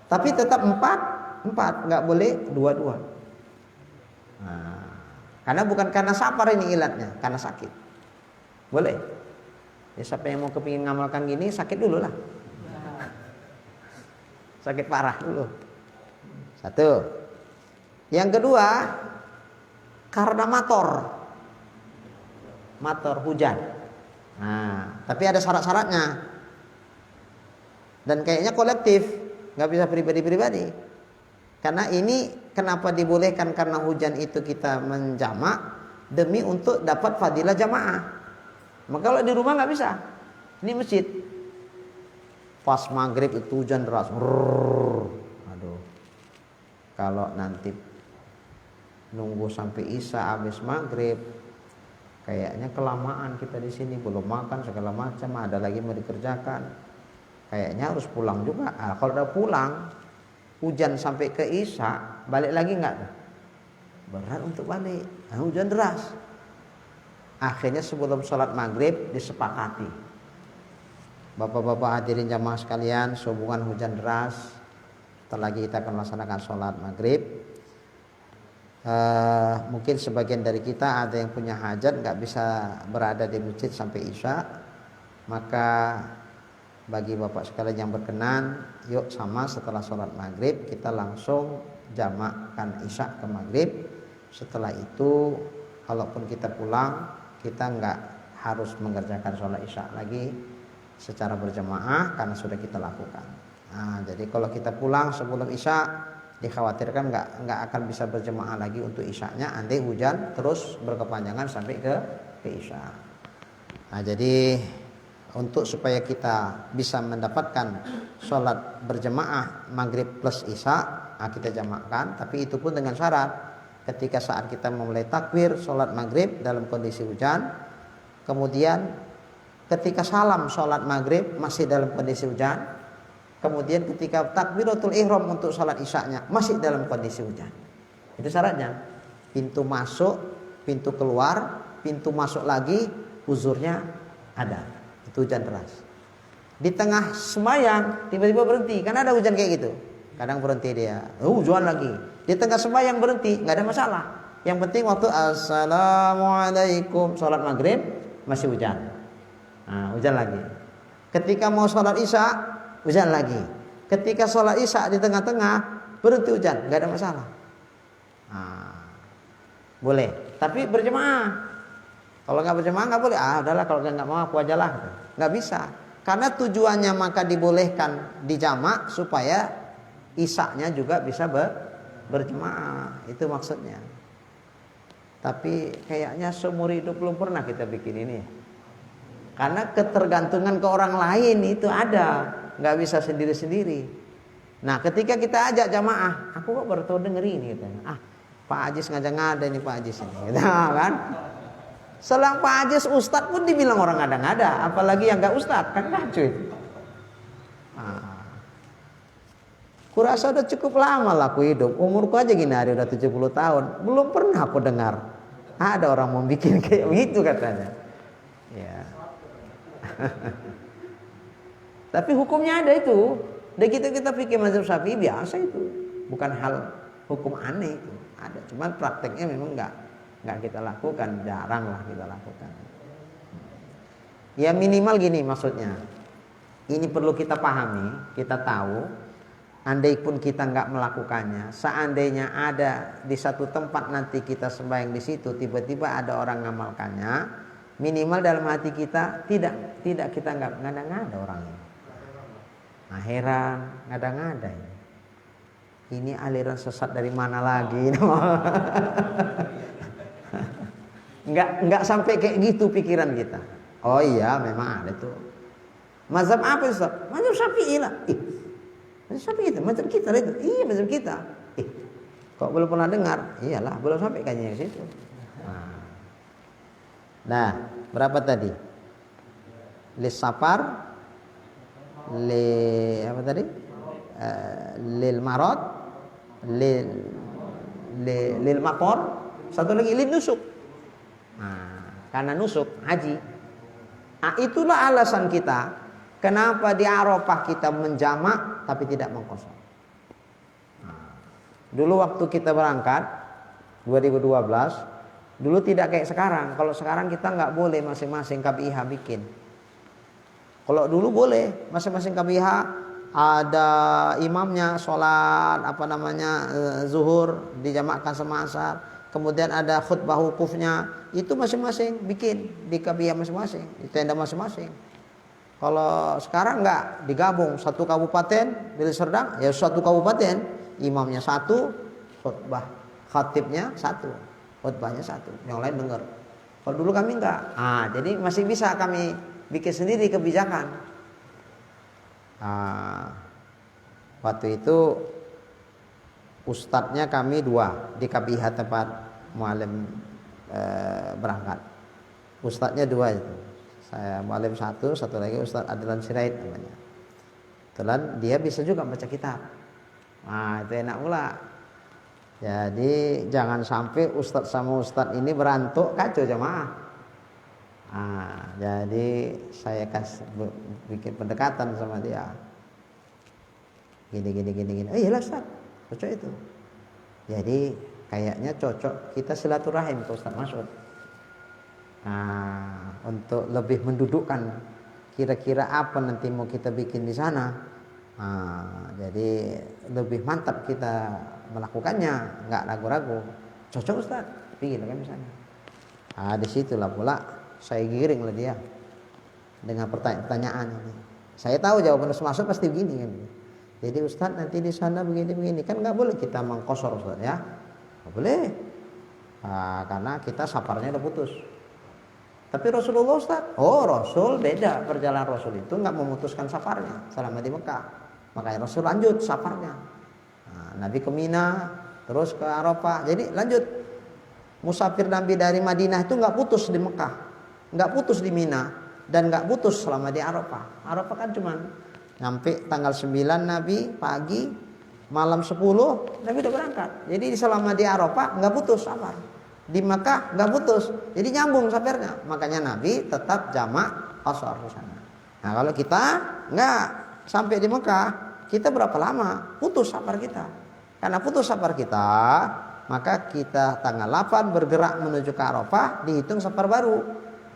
S1: Tapi tetap empat, nggak boleh dua-dua. Nah, karena bukan karena safar ini ilatnya, karena sakit. Boleh. Ya, siapa yang mau kepingin ngamalkan gini, sakit dulu lah. Sakit parah dulu. Satu. Yang kedua, karena mator hujan. Nah, tapi ada syarat-syaratnya. Dan kayaknya kolektif, nggak bisa pribadi-pribadi. Karena ini kenapa dibolehkan, karena hujan itu kita menjamak demi untuk dapat fadilah jamaah. Maka kalau di rumah nggak bisa. Ini masjid. Pas maghrib itu hujan deras. Aduh. Kalau nanti nunggu sampai isya habis maghrib, kayaknya kelamaan kita di sini, belum makan segala macam, ada lagi mau dikerjakan. Kayaknya harus pulang juga. Kalau udah pulang, hujan sampai ke isya, balik lagi nggak? Berat untuk balik. Hujan deras. Akhirnya sebelum sholat maghrib disepakati. Bapak-bapak hadirin jamaah sekalian, sehubungan hujan deras, setelah lagi kita akan melaksanakan sholat maghrib. Mungkin sebagian dari kita ada yang punya hajat nggak bisa berada di masjid sampai isya, maka bagi bapak sekalian yang berkenan, yuk sama setelah sholat maghrib kita langsung jamakkan isya ke maghrib. Setelah itu, kalaupun kita pulang, kita nggak harus mengerjakan sholat isya lagi secara berjamaah karena sudah kita lakukan. Nah, jadi kalau kita pulang sebelum isya, dikhawatirkan nggak akan bisa berjamaah lagi untuk isyanya, andai hujan terus berkepanjangan sampai ke isya. Nah, jadi untuk supaya kita bisa mendapatkan sholat berjamaah maghrib plus isya, kita jamakkan. Tapi itu pun dengan syarat, ketika saat kita memulai takbir sholat maghrib dalam kondisi hujan, kemudian ketika salam sholat maghrib masih dalam kondisi hujan, kemudian ketika takbiratul ihram untuk sholat isyanya masih dalam kondisi hujan. Itu syaratnya. Pintu masuk, pintu keluar, pintu masuk lagi, uzurnya ada. Itu hujan deras. Di tengah sembahyang tiba-tiba berhenti, karena ada hujan kayak gitu. Kadang berhenti dia, hujan lagi. Di tengah sembahyang berhenti, nggak ada masalah. Yang penting waktu assalamualaikum sholat maghrib masih hujan. Nah, hujan lagi. Ketika mau sholat isya, hujan lagi. Ketika sholat isya di tengah-tengah berhenti hujan, nggak ada masalah. Nah, boleh. Tapi berjemaah. Kalau nggak berjemaah nggak boleh. Udahlah kalau nggak mau aku aja lah. Nggak bisa. Karena tujuannya maka dibolehkan di jamak supaya isyanya juga bisa berjemaah. Itu maksudnya. Tapi kayaknya seumur hidup belum pernah kita bikin ini. Karena ketergantungan ke orang lain itu ada, nggak bisa sendiri-sendiri. Nah, ketika kita ajak jamaah, aku kok baru tahu denger ini katanya. Pak Ajis ngada-ngada nih Pak Ajis ini, gitu, kan? Selang Pak Ajis ustadz pun dibilang orang ngada-ngada, apalagi yang nggak ustadz, kan kacau itu. Kurasa udah cukup lama lah aku hidup, umurku aja gini hari udah 70 tahun, belum pernah aku dengar ada orang mau bikin kayak gitu katanya. Ya. Tapi hukumnya ada itu. Dan kita pikir mazhab Syafi'i biasa itu, bukan hal hukum aneh itu. Ada, cuman prakteknya memang nggak kita lakukan, jarang lah kita lakukan. Ya minimal gini maksudnya. Ini perlu kita pahami, kita tahu. Andai pun kita nggak melakukannya, seandainya ada di satu tempat nanti kita sembahyang di situ, tiba-tiba ada orang ngamalkannya, minimal dalam hati kita tidak kita nggak ngada-ngada orang ini. Nah, heran ngada-ngada ini. Ini aliran sesat dari mana lagi? Nggak sampai kayak gitu pikiran kita. Oh iya, memang ada tuh. Mazhab apa Ustaz? Mazhab Syafi'i lah. Mazhab Syafi'i itu, mazhab kita itu. Iya, mazhab kita. Kok belum pernah dengar? Iyalah, belum sampai kayaknya ke situ. Nah, berapa tadi? Lis safar apa tadi? Lil marad, lil maqor, satu lagi lil nusuk. Nah, karena nusuk haji. Nah, itulah alasan kita kenapa di Arafah kita menjamak tapi tidak mengqasar. Nah, dulu waktu kita berangkat 2012, dulu tidak kayak sekarang. Kalau sekarang kita nggak boleh masing-masing KBIH bikin. Kalau dulu boleh masing-masing KBIH ada imamnya sholat zuhur dijamakkan sama asar, kemudian ada khutbah wukufnya, itu masing-masing bikin di KBIH masing-masing, di tenda masing-masing. Kalau sekarang enggak, digabung satu kabupaten Deli Serdang, ya satu kabupaten, imamnya satu, khutbah khatibnya satu, khutbahnya satu, yang lain dengar. Kalau dulu kami enggak. Jadi masih bisa kami bikin sendiri kebijakan. Waktu itu ustadznya kami 2 di KBIH tempat mualim berangkat. Ustadznya 2 itu. Saya mualim 1, satu lagi Ustadz Adlan Sirait namanya. Kebetulan dia bisa juga baca kitab. Itu enak pula. Jadi jangan sampai ustadz sama ustadz ini berantuk, kacau jamaah. Jadi saya bikin pendekatan sama dia. Gini. Iyalah Ustaz, cocok itu. Jadi kayaknya cocok kita silaturahim ke Ustaz Mas'ud. Untuk lebih mendudukkan kira-kira apa nanti mau kita bikin di sana. Jadi lebih mantap kita melakukannya, nggak ragu-ragu. Cocok Ustaz, bikin kami sana. Disitulah pula saya giring lah dia dengan pertanyaan ini. Saya tahu jawaban Ustaz Mas'ud pasti begini kan. Jadi Ustaz nanti di sana begini kan nggak boleh kita mengkosor Ustaz ya, nggak boleh. Karena kita safarnya udah putus. Tapi Rasulullah Ustaz, Rasul beda, perjalanan Rasul itu nggak memutuskan safarnya selama di Mekah. Makanya Rasul lanjut safarnya. Nabi ke Mina, terus ke Arafah. Jadi lanjut. Musafir Nabi dari Madinah itu nggak putus di Mekah, nggak putus di Mina, dan nggak putus selama di Arafah. Arafah kan cuman nyampe tanggal 9 Nabi pagi, malam 10 Nabi udah berangkat. Jadi selama di Arafah nggak putus safar. Di Mekah nggak putus, jadi nyambung safarnya. Makanya Nabi tetap jamak qashar di sana. Nah kalau kita nggak sampai di Mekah, kita berapa lama? Putus safar kita. Karena putus safar kita, maka kita tanggal 8 bergerak menuju ke Arafah, dihitung safar baru.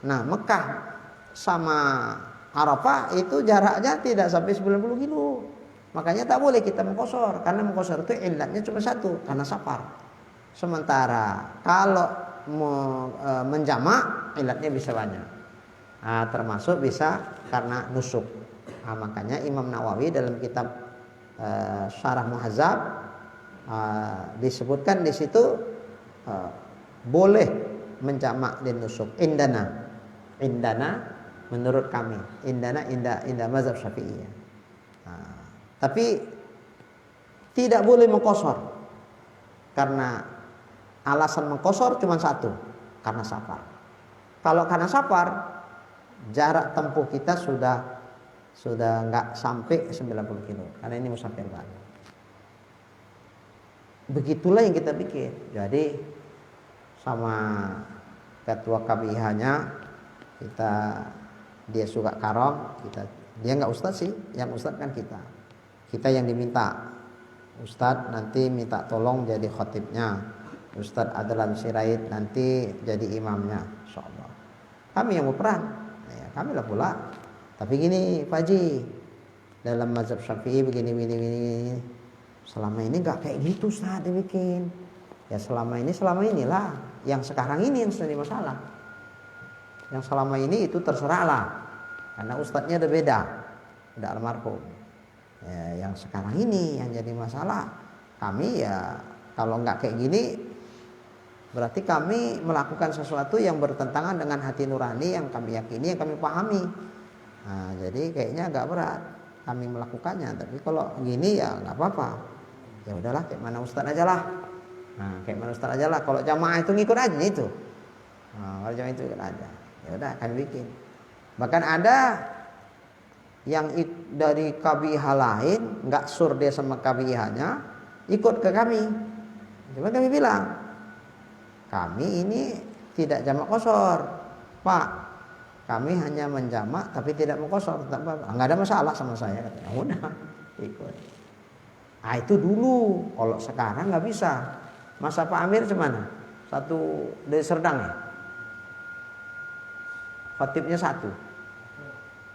S1: Nah Mekah sama Arafah itu jaraknya tidak sampai 90 kilo. Makanya tak boleh kita mengqashar, karena mengqashar itu illatnya cuma satu, karena safar. Sementara kalau menjamak illatnya bisa banyak. Termasuk bisa karena nusuk. Makanya Imam Nawawi dalam kitab Syarah Muhazzab disebutkan di situ boleh menjamak dan nusuk indana menurut kami indah mazhab Syafi'iyah. Tapi tidak boleh mengqashar karena alasan mengqashar cuma satu, karena safar. Kalau karena safar jarak tempuh kita sudah nggak sampai 90 kilo karena ini musafir banget. Begitulah yang kita bikin. Jadi sama ketua KBIH-nya dia suka karom, dia nggak ustadz sih, yang ustadz kan kita yang diminta. Ustadz nanti minta tolong jadi khatibnya, Ustadz Adlan Sirait nanti jadi imamnya, insyaallah. Kami yang berperan, kami lah pula. Tapi gini Pak Haji, dalam mazhab Syafi'i begini. Selama ini nggak kayak gitu Ustaz dibikin. Ya selama inilah. Yang sekarang ini yang jadi masalah. Yang selama ini itu terserah lah. Karena ustadznya udah beda. Udah almarhum. Ya, yang sekarang ini yang jadi masalah. Kami ya kalau nggak kayak gini berarti kami melakukan sesuatu yang bertentangan dengan hati nurani yang kami yakini, yang kami pahami. Nah, jadi kayaknya agak berat kami melakukannya. Tapi kalau gini ya nggak apa-apa. Ya udahlah kayak mana ustaz aja lah. Kalau jamaah itu ngikut aja itu. Kalau jamaah itu ngikut aja. Ya udah kami bikin. Bahkan ada dari KBIH lain nggak sur dia sama KBIH-nya, ikut ke kami. Cuma kami bilang, kami ini tidak jamak qashar, Pak. Kami hanya menjamak tapi tidak mengqashar. Nggak ada masalah sama saya. Katanya, udah ikut. Ah itu dulu. Kalau sekarang nggak bisa. Masa Pak Amir cemana? Satu dari Serdang ya. Khatibnya satu.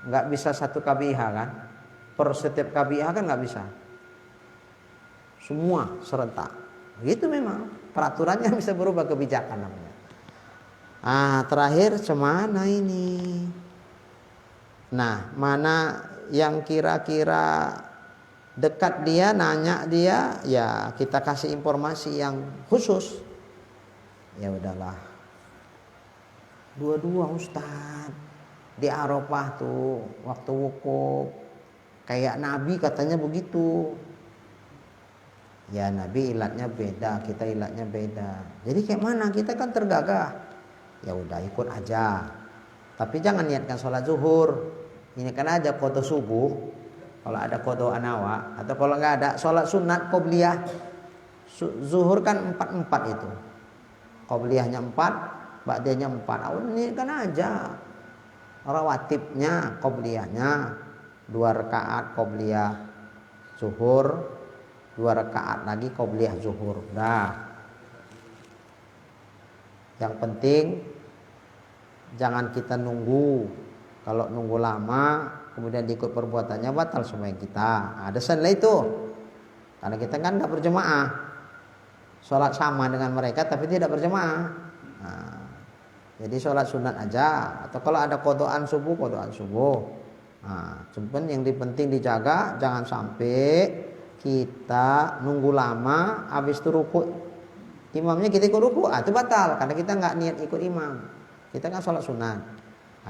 S1: Nggak bisa satu KBIH kan? Per setiap KBIH kan nggak bisa. Semua serentak. Begitu memang. Peraturannya bisa berubah, kebijakan namanya. Terakhir cemana ini? Nah, mana yang kira-kira dekat dia, nanya dia, ya kita kasih informasi yang khusus. Ya udahlah. Dua-dua Ustaz. Di Arafah tuh waktu wukuf kayak Nabi katanya begitu. Ya Nabi ilatnya beda, kita ilatnya beda. Jadi kayak mana? Kita kan tergagah. Ya udah ikut aja. Tapi jangan niatkan sholat zuhur. Ini kan aja qada subuh. Kalau ada qada anawa atau kalau nggak ada sholat sunat qobliyah. Zuhur kan 4 itu. Qobliyahnya 4, ba'diyahnya 4. Ini kan aja. Rawatibnya, qobliyahnya 2 rakaat qobliyah zuhur, 2 rakaat lagi qobliyah zuhur. Dah. Yang penting jangan kita nunggu. Kalau nunggu lama kemudian diikut perbuatannya batal semua kita. Ada senlah itu. Karena kita kan enggak berjemaah. Sholat sama dengan mereka tapi tidak berjemaah. Jadi sholat sunat aja. Atau kalau ada qadaan subuh, qadaan subuh. Cuman yang penting dijaga jangan sampai kita nunggu lama habis itu ruku imamnya kita ikut ruku, itu batal karena kita nggak niat ikut imam. Kita kan sholat sunat.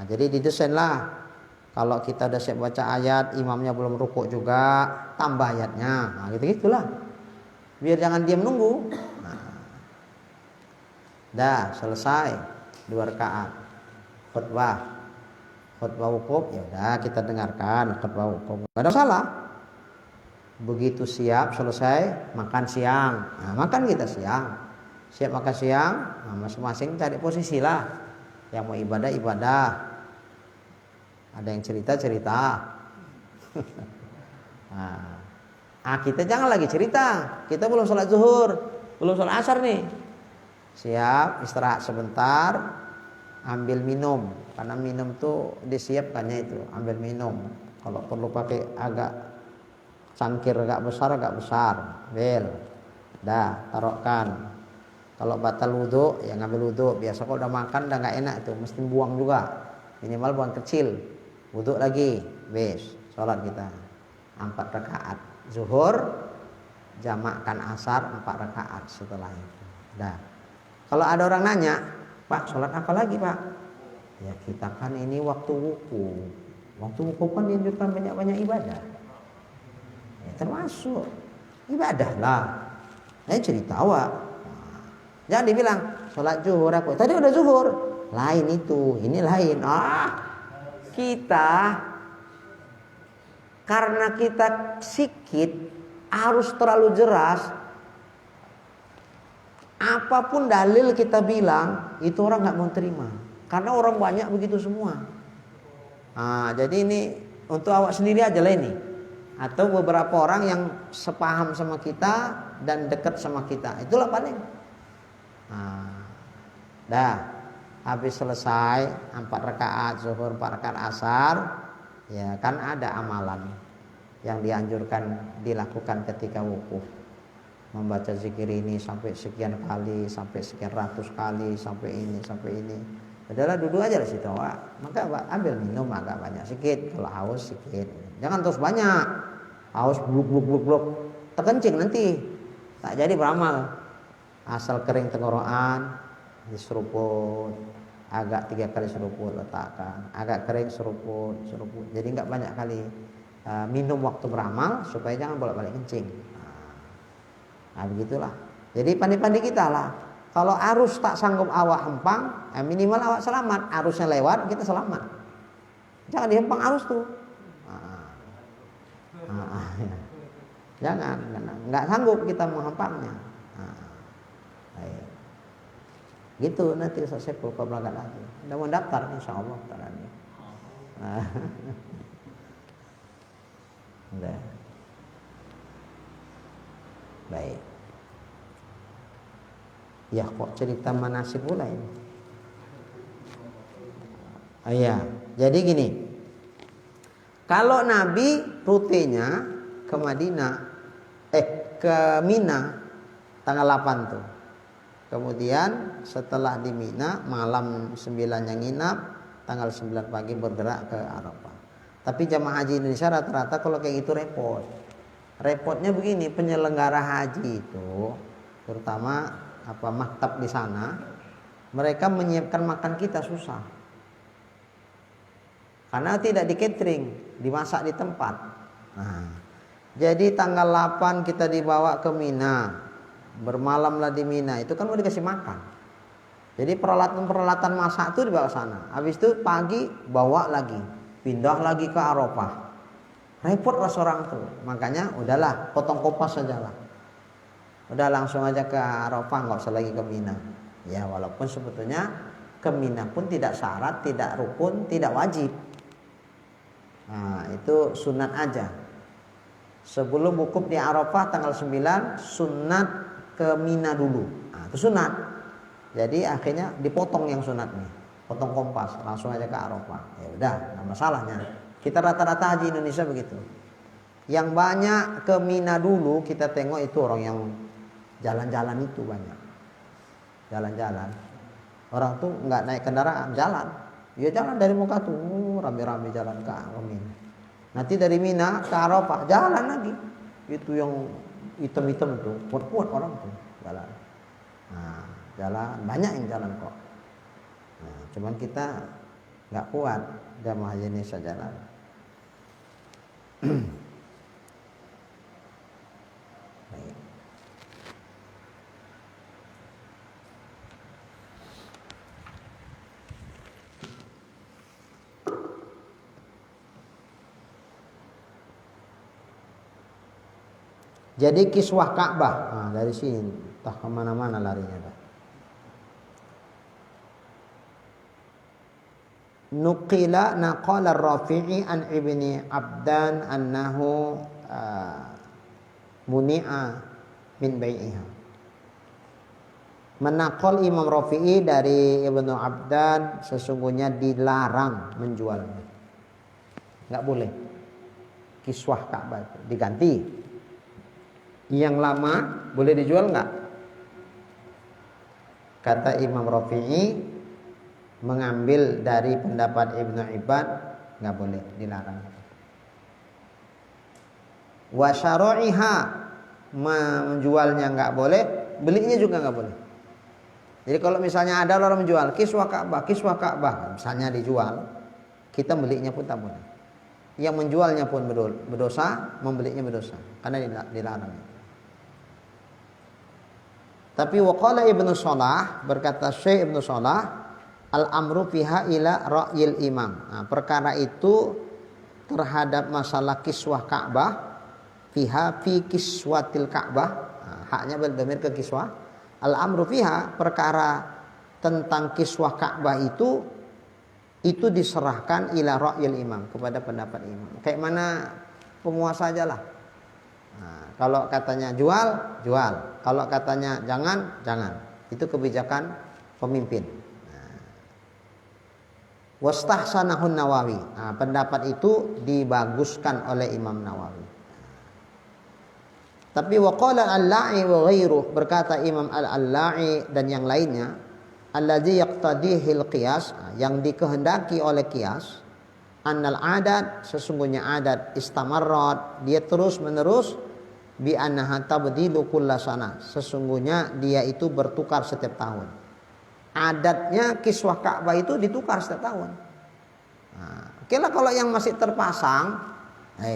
S1: Jadi didesain lah kalau kita udah siap baca ayat, imamnya belum ruku juga, tambah ayatnya. Gitu-gitulah. Biar jangan diam nunggu. Dah selesai 2 rakaat khutbah wukuf, ya udah kita dengarkan khutbah wukuf. Enggak ada salah. Begitu siap selesai makan siang. Makan kita siang. Siap makan siang, masing-masing cari posisi lah. Yang mau ibadah. Ada yang cerita. Kita jangan lagi cerita. Kita belum sholat zuhur, belum sholat asar nih. Siap, istirahat sebentar, ambil minum. Karena minum tuh disiapkannya itu, ambil minum. Kalau perlu pakai agak cangkir agak besar, ambil. Dah, taruhkan. Kalau batal wudhu, ya ngambil wudhu. Biasa kalau udah makan udah nggak enak tuh, mesti buang juga. Minimal buang kecil. Wudhu lagi, bes, sholat kita 4 rakaat. Zuhur, jamakkan asar 4 rakaat setelah itu. Dah. Kalau ada orang nanya, Pak, sholat apa lagi Pak? Ya kita kan ini waktu wukuf. Waktu wukuf kan dianjurkan banyak-banyak ibadah. Ya, termasuk ibadah lah. Cerita awak. Jangan dibilang sholat zuhur aku. Tadi udah zuhur. Lain itu, ini lain. Kita karena kita sikit harus terlalu jelas. Apapun dalil kita bilang itu orang nggak mau terima karena orang banyak begitu semua. Jadi ini untuk awak sendiri aja lah ini atau beberapa orang yang sepaham sama kita dan dekat sama kita, itulah paling. Dah habis selesai 4 rakaat zuhur, 4 rakaat asar, ya kan ada amalan yang dianjurkan dilakukan ketika wukuf. Membaca zikir ini sampai sekian kali, sampai sekian ratus kali, sampai ini. Adalah duduk aja di situ, Pak. Maka ambil minum agak banyak sedikit, kalau haus sedikit. Jangan terus banyak. Haus bluk. Terkencing nanti. Tak jadi beramal. Asal kering tenggorokan, diseruput. Agak 3 kali seruput letakkan. Agak kering seruput. Jadi enggak banyak kali minum waktu beramal supaya jangan bolak-balik kencing. Begitulah. Jadi pandai-pandai kita lah. Kalau arus tak sanggup awak hempang, minimal awak selamat. Arusnya lewat, kita selamat. Jangan dihempang arus tuh. Jangan, karena nggak sanggup kita menghafalnya. Nah, baik. Gitu nanti Ustaz Saiful kalau berangkat lagi. Udah mau daftar insyaallah tahun ini. Nah. Udah. Baik. Ya kok cerita manasik pula ini. Oh iya, jadi gini. Kalau Nabi rutenya ke Madinah, ke Mina tanggal 8 tuh. Kemudian setelah di Mina malam 9-nya nginap, tanggal 9 pagi bergerak ke Arafah. Tapi jamaah haji Indonesia rata-rata kalau kayak gitu repot. Repotnya begini, penyelenggara haji itu terutama maktab di sana, mereka menyiapkan makan kita susah. Karena tidak di catering, dimasak di tempat. Nah, jadi tanggal 8 kita dibawa ke Mina, bermalamlah di Mina, itu kan mau dikasih makan. Jadi peralatan-peralatan masak itu dibawa sana. Habis itu pagi bawa lagi, pindah lagi ke Arafah. Repot lah seorang tuh. Makanya udahlah, potong kopas sajalah. Udah langsung aja ke Arafah, nggak usah lagi ke Mina. Ya walaupun sebetulnya ke Mina pun tidak syarat, tidak rukun, tidak wajib. Nah, itu sunat aja. Sebelum wukuf di Arafah tanggal 9, sunat ke Mina dulu. Nah, itu sunat. Jadi akhirnya dipotong yang sunatnya. Potong kompas, langsung aja ke Arafah. Ya udah, nggak masalahnya. Kita rata-rata haji Indonesia begitu. Yang banyak ke Mina dulu kita tengok itu orang yang jalan-jalan itu banyak. Jalan-jalan. Orang tuh nggak naik kendaraan, jalan. Ya jalan dari Mekah tuh rame-rame jalan ke Mina. Nanti dari Mina ke Arafah jalan lagi. Itu yang hitam-hitam tuh, kuat-kuat orang tuh jalan. Nah, jalan banyak yang jalan kok. Nah, cuman kita nggak kuat, jamaah haji Indonesia jalan. Baik. Jadi kiswah Ka'bah, nah, dari sini entah kemana-mana larinya dah. Nuqila naqala Rafi'i an ibni Abdan annahu muni'a min bai'iha. Menakol Imam Rafi'i dari Ibnu Abdan sesungguhnya dilarang menjualnya. Enggak boleh. Kiswah Ka'bah itu diganti. Yang lama boleh dijual enggak? Kata Imam Rafi'i mengambil dari pendapat Ibnu Ibad enggak boleh, dilarang. Wa syara'iha menjualnya enggak boleh, belinya juga enggak boleh. Jadi kalau misalnya ada orang menjual kiswah Ka'bah, misalnya dijual, kita belinya pun tak boleh. Yang menjualnya pun berdosa, membelinya berdosa karena dilarang. Tapi waqala Ibnu Shalah, berkata Syekh Ibnu Shalah, al-amru fiha ila ra'yil imam. Nah, perkara itu terhadap masalah kiswah Ka'bah, fiha fi kiswatil Ka'bah, nah, haknya berdamir ke kiswah. Al-amru fiha, perkara tentang kiswah Ka'bah itu diserahkan ila ra'yil imam, kepada pendapat imam. Kayak mana penguasa aja lah. Nah, kalau katanya jual. Kalau katanya jangan. Itu kebijakan pemimpin. Wastahsanahun Nawawi. Nah, pendapat itu dibaguskan oleh Imam Nawawi. Tapi waqala al-Alla'i wa ghairuh, berkata Imam al-Alla'i dan yang lainnya, alladzi yaqtadihil qiyas, yang dikehendaki oleh qiyas, annal adat, sesungguhnya adat istamarrat, dia terus menerus, bi annaha tabdilu kullasana, sesungguhnya dia itu bertukar setiap tahun. Adatnya kiswah Ka'bah itu ditukar setiap tahun. Nah, kira kalau yang masih terpasang,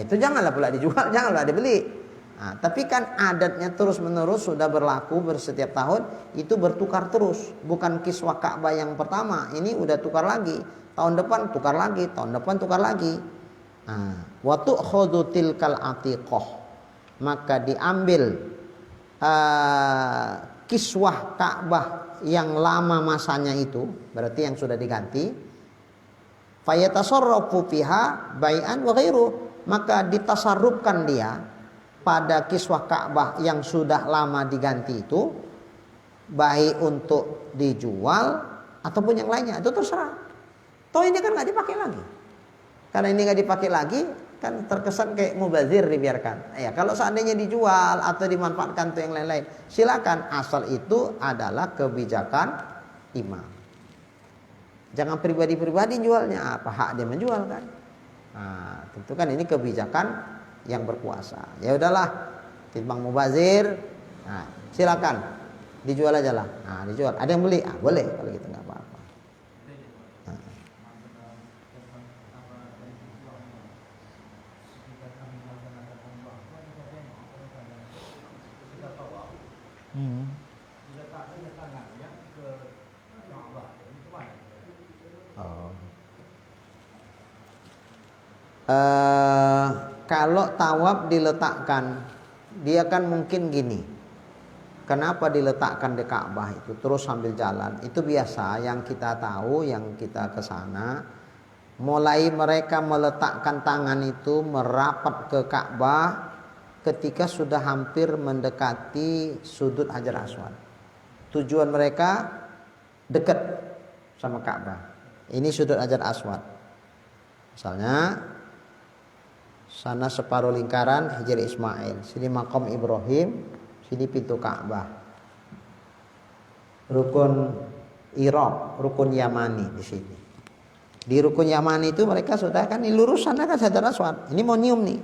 S1: itu janganlah pula dijual, janganlah dibeli. Nah, tapi kan adatnya terus menerus sudah berlaku setiap tahun, itu bertukar terus. Bukan kiswah Ka'bah yang pertama, ini udah tukar lagi. Tahun depan tukar lagi, tahun depan tukar lagi. Wa tu'khadhu tilkal atiqah, maka diambil kiswah Ka'bah yang lama masanya itu, berarti yang sudah diganti. Fayatasarrafu fiha bai'an wa ghairu, maka ditasarrufkan dia pada kiswah Ka'bah yang sudah lama diganti itu, baik untuk dijual ataupun yang lainnya, itu terserah. Toh ini kan nggak dipakai lagi. Karena ini nggak dipakai lagi, kan terkesan kayak mubazir dibiarkan. Ya, kalau seandainya dijual atau dimanfaatkan untuk yang lain-lain, silakan, asal itu adalah kebijakan imam. Jangan pribadi-pribadi jualnya, apa hak dia menjual kan? Nah, tentu kan ini kebijakan yang berkuasa. Ya udahlah, timbang mubazir, nah, silakan dijual aja lah. Nah, dijual. Ada yang beli, boleh kalau gitu nggak apa-apa. Kalau tawaf diletakkan, dia kan mungkin gini. Kenapa diletakkan di Ka'bah itu terus sambil jalan? Itu biasa yang kita tahu, yang kita ke sana. Mulai mereka meletakkan tangan itu merapat ke Ka'bah ketika sudah hampir mendekati sudut Hajar Aswad. Tujuan mereka dekat sama Ka'bah. Ini sudut Hajar Aswad. Misalnya sana separuh lingkaran Hijr Ismail, sini makam Ibrahim, sini pintu Ka'bah. Rukun Iraq, rukun Yamani di sini. Di rukun Yamani itu mereka sudah kan ini lurus sana kan Hajar Aswad. Ini mau nyium nih.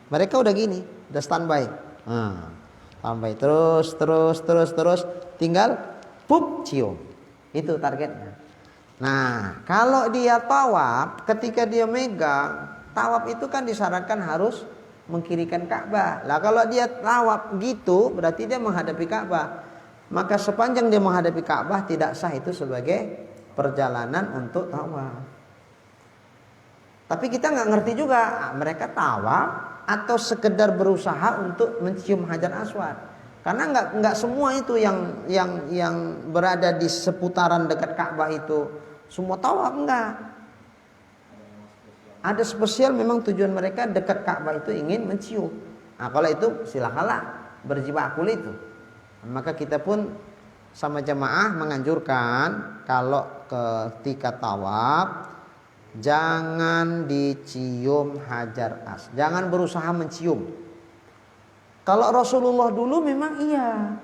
S1: Mereka udah gini, udah standby. Standby terus, tinggal pup cium. Itu targetnya. Nah, kalau dia tawaf, ketika dia megang, tawaf itu kan disyaratkan harus mengkirikan Ka'bah. Lah kalau dia tawaf gitu, berarti dia menghadapi Ka'bah. Maka sepanjang dia menghadapi Ka'bah tidak sah itu sebagai perjalanan untuk tawaf. Tapi kita nggak ngerti juga mereka tawaf atau sekedar berusaha untuk mencium Hajar Aswad. Karena nggak semua itu yang berada di seputaran dekat Ka'bah itu semua tawaf, enggak. Ada spesial memang tujuan mereka dekat Ka'bah itu ingin mencium. Nah, kalau itu silakanlah berjibaku itu. Maka kita pun sama jamaah menganjurkan kalau ketika tawaf jangan dicium Hajar Aswad. Jangan berusaha mencium. Kalau Rasulullah dulu memang iya.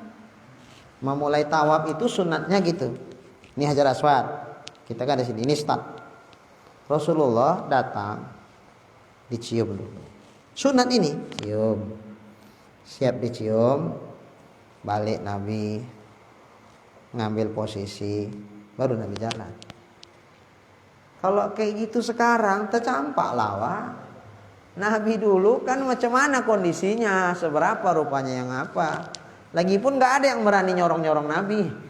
S1: Memulai tawaf itu sunatnya gitu. Ini Hajar Aswad. Kita kan di sini, ini start. Rasulullah datang, dicium dulu. Sunat ini, cium. Siap dicium, balik Nabi, ngambil posisi, baru Nabi jalan. Kalau kayak gitu sekarang, tercampak lawa. Nabi dulu kan macam mana kondisinya, seberapa rupanya yang apa. Lagipun gak ada yang berani nyorong-nyorong Nabi.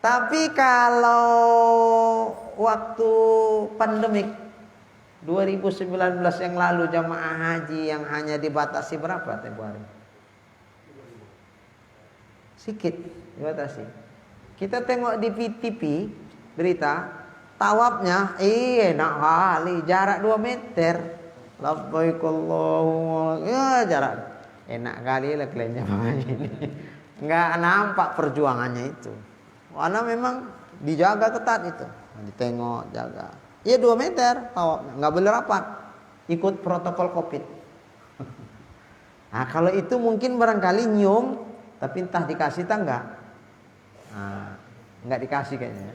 S1: Tapi kalau waktu pandemik 2019 yang lalu jamaah haji yang hanya dibatasi berapa tempo hari? Sikit dibatasi. Kita tengok di TV berita tawafnya enak kali, jarak 2 meter. Labbaik Allahumma, ya jarak enak kali lah klaimnya ini. Nggak nampak perjuangannya itu. Karena memang dijaga ketat itu, ditengok, jaga. Iya 2 meter tawafnya, nggak boleh rapat, ikut protokol COVID. Nah kalau itu mungkin barangkali nyium, tapi entah dikasih tak enggak. Nah, nggak dikasih kayaknya.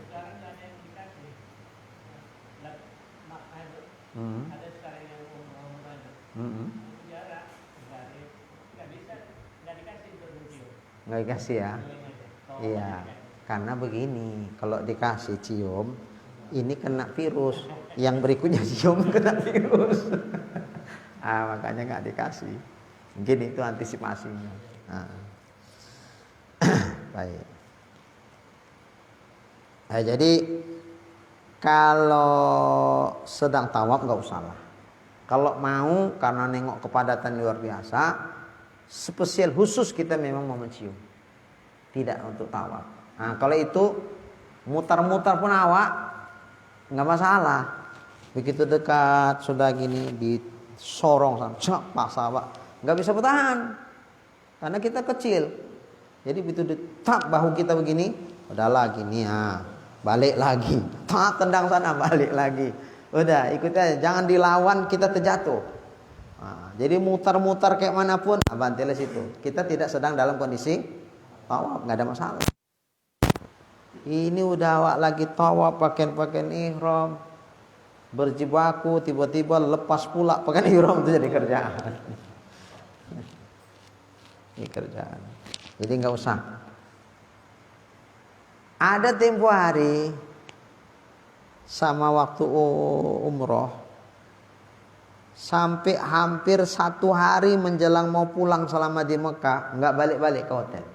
S1: Nggak dikasih ya. Iya. Karena begini, kalau dikasih cium, ini kena virus. Yang berikutnya cium kena virus. Makanya nggak dikasih. Mungkin itu antisipasinya. Baik. Jadi Kalau sedang tawaf nggak usah lah. Kalau mau karena nengok kepadatan luar biasa, spesial khusus kita memang mau mencium. Tidak untuk tawaf. Nah, kalau itu mutar-mutar pun awak nggak masalah. Begitu dekat sudah gini disorong sama pas awak nggak bisa bertahan karena kita kecil. Jadi begitu ditap bahu kita begini, udahlah gini ya, balik lagi. Tak tendang sana balik lagi. Udah ikut aja, jangan dilawan kita terjatuh. Nah, jadi mutar-mutar kayak manapun, bantilah situ. Kita tidak sedang dalam kondisi tawaf, nggak ada masalah. Ini udah awak lagi tawaf pakaian ihram, berjibaku tiba-tiba lepas pula pakaian ihram itu jadi kerjaan. Ini kerjaan. Jadi nggak usah. Ada tempo hari sama waktu umroh sampai hampir 1 hari menjelang mau pulang selama di Mekah nggak balik-balik ke hotel.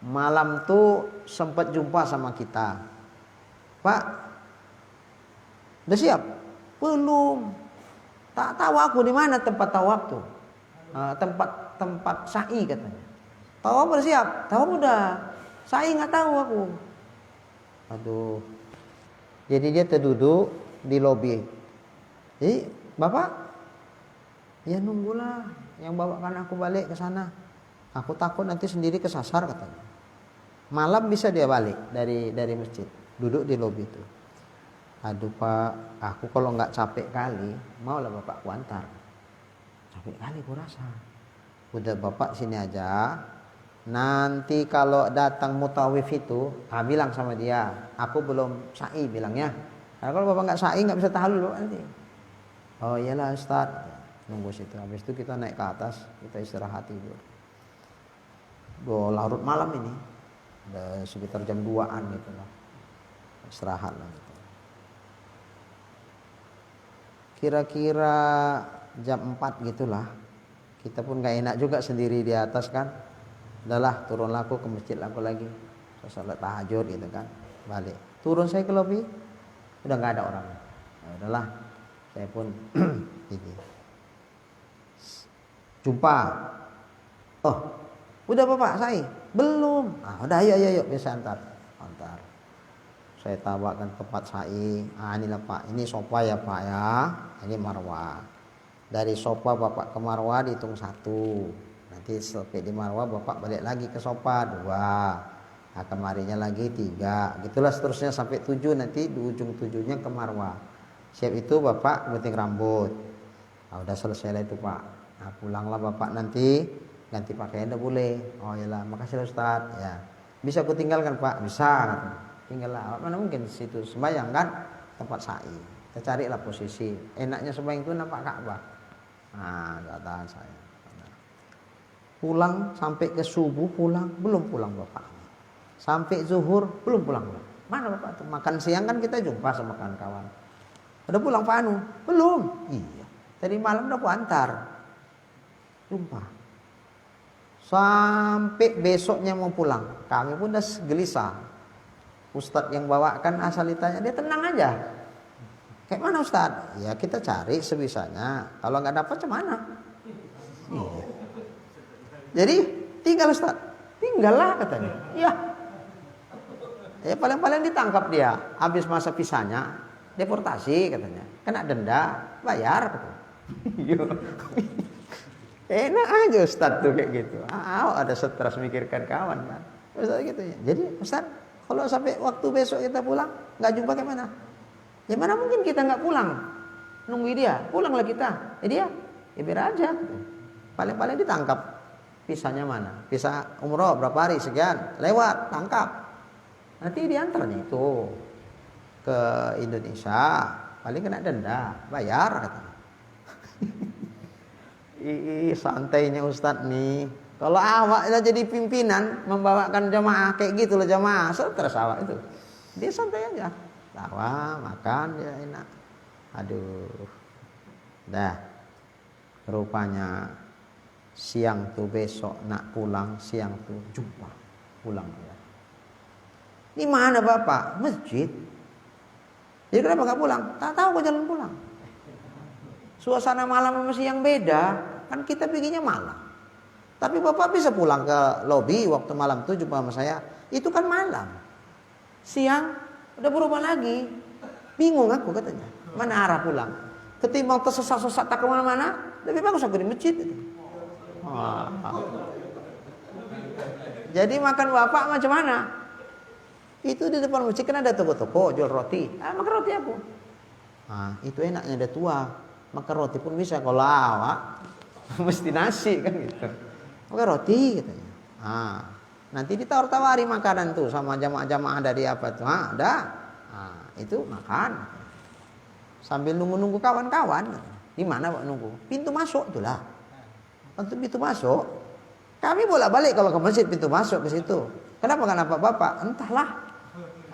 S1: Malam tuh sempat jumpa sama kita, Pak, udah siap? Belum. Tak tahu aku di mana tempat tawaf tuh, tempat sa'i katanya. Tawaf udah siap? Tawaf udah. Sa'i nggak tahu aku. Aduh. Jadi dia terduduk di lobi. Jadi bapak, ya nunggulah yang bawakan aku balik ke sana. Aku takut nanti sendiri kesasar katanya. Malam bisa dia balik dari masjid, duduk di lobi itu. Aduh Pak, aku kalau nggak capek kali, maulah bapak ku antar. Capek kali ku rasa. Udah bapak sini aja. Nanti kalau datang mutawif itu, bilang sama dia, aku belum sa'i bilangnya. Karena kalau bapak nggak sa'i nggak bisa tahallul nanti. Oh iyalah Ustaz, nunggu situ. Habis itu kita naik ke atas, kita istirahat tidur. Larut malam ini, udah sekitar jam 2-an gitu lah, istirahat lah gitu. Kira-kira jam 4 gitulah, kita pun nggak enak juga sendiri di atas kan. Udahlah turunlah aku ke masjid aku lagi, salat tahajud gitu kan, balik. Turun saya ke lobi, udah nggak ada orang. Nah, udahlah, saya pun ini jumpa. Oh, udah bapak saya belum. Udah ayo bisa antar. Saya tawarkan tempat sa'i. Inilah Pak, ini sofa ya Pak ya, ini marwah. Dari sofa bapak ke marwah dihitung 1. Nanti sampai di marwah bapak balik lagi ke sofa 2. Kemarinya lagi 3. Gitulah seterusnya sampai 7, nanti di ujung 7-nya ke marwah. Siap itu bapak gunting rambut. Udah selesai lah itu Pak. Pulanglah bapak nanti ganti pakaian udah boleh. Oh iyalah, makasih Ustaz. Ya. Bisa aku tinggalkan Pak? Bisa. Tinggallah. Mana mungkin di situ sembahyang kan tempat sa'i. Kita carilah posisi. Enaknya sembahyang itu nampak Ka'bah. Enggak tahan saya. Pulang sampai ke subuh belum pulang bapak. Sampai zuhur belum pulang. Mana bapak tuh? Makan siang kan kita jumpa sama kawan-kawan. Udah pulang Pak Anu? Belum. Iya. Tadi malam udah aku antar. Jumpa. Sampai besoknya mau pulang. Kami pun udah gelisah. Ustadz yang bawakan asal ditanya, dia tenang aja. Kayak mana Ustadz? Ya kita cari sebisanya. Kalau nggak dapat gimana? Iya. Jadi tinggal Ustaz. Tinggallah katanya. Iya. Ya paling-paling ditangkap dia. Habis masa pisahnya, deportasi katanya. Kena denda, bayar katanya. Enak aja Ustaz tuh kayak gitu. Ada stres mikirkan kawan kan. Ustaz gitu ya. Jadi Ustaz, kalau sampai waktu besok kita pulang, nggak jumpa kayak mana? Ya mana mungkin kita nggak pulang. Nunggu dia, pulanglah kita. Dia, ya biar aja. Paling-paling ditangkap. Pisahnya mana? Pisah umroh berapa hari sekian, lewat, tangkap. Nanti diantarnya itu ke Indonesia, paling kena denda, bayar katanya. Santainya Ustadz nih. Kalau awak jadi pimpinan membawakan jamaah kayak gitu loh, jamaah stres awak itu. Dia santai aja, tawa, makan dia enak. Aduh, dah rupanya siang tuh besok nak pulang, siang tuh jumpa pulang ya. Di mana bapak? Masjid. Jadi kenapa nggak pulang? Tak tahu kok jalan pulang. Suasana malam masih yang beda, kan kita bikinnya malam. Tapi bapak bisa pulang ke lobi waktu malam itu jumpa sama saya. Itu kan malam. Siang udah berubah lagi. Bingung aku katanya. Mana arah pulang? Ketimbang tersesat-sesat tak kemana-mana, lebih bagus aku di masjid. Wah. Jadi makan bapak macam mana? Itu di depan masjid kan ada toko-toko jual roti. Makan roti aku. Itu enaknya ada tua. Makan roti pun bisa. Kalau awak mesti nasi kan gitu. Makan roti katanya. Nanti ditawar-tawari makanan tuh sama jamaah-jamaah dari apa tuh. Ada. Itu makan. Sambil nunggu-nunggu kawan-kawan. Di mana Pak nunggu? Pintu masuk itulah. Untuk pintu masuk. Kami bolak-balik kalau ke masjid pintu masuk ke situ. Kenapa nggak nampak bapak? Entahlah.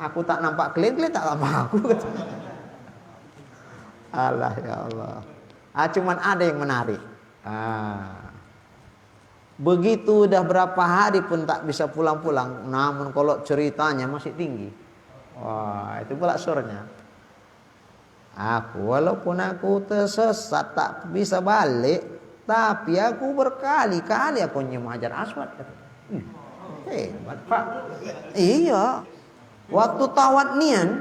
S1: Aku tak nampak kalian tak nampak aku. Allah ya Allah. Cuman ada yang menarik. Begitu udah berapa hari pun tak bisa pulang-pulang. Namun kalau ceritanya masih tinggi. Wah, itu pula surnya. Walaupun aku tersesat tak bisa balik, tapi aku berkali-kali aku nyium Hajar Aswad. Hebat Pak. Iya. Waktu tawaf nian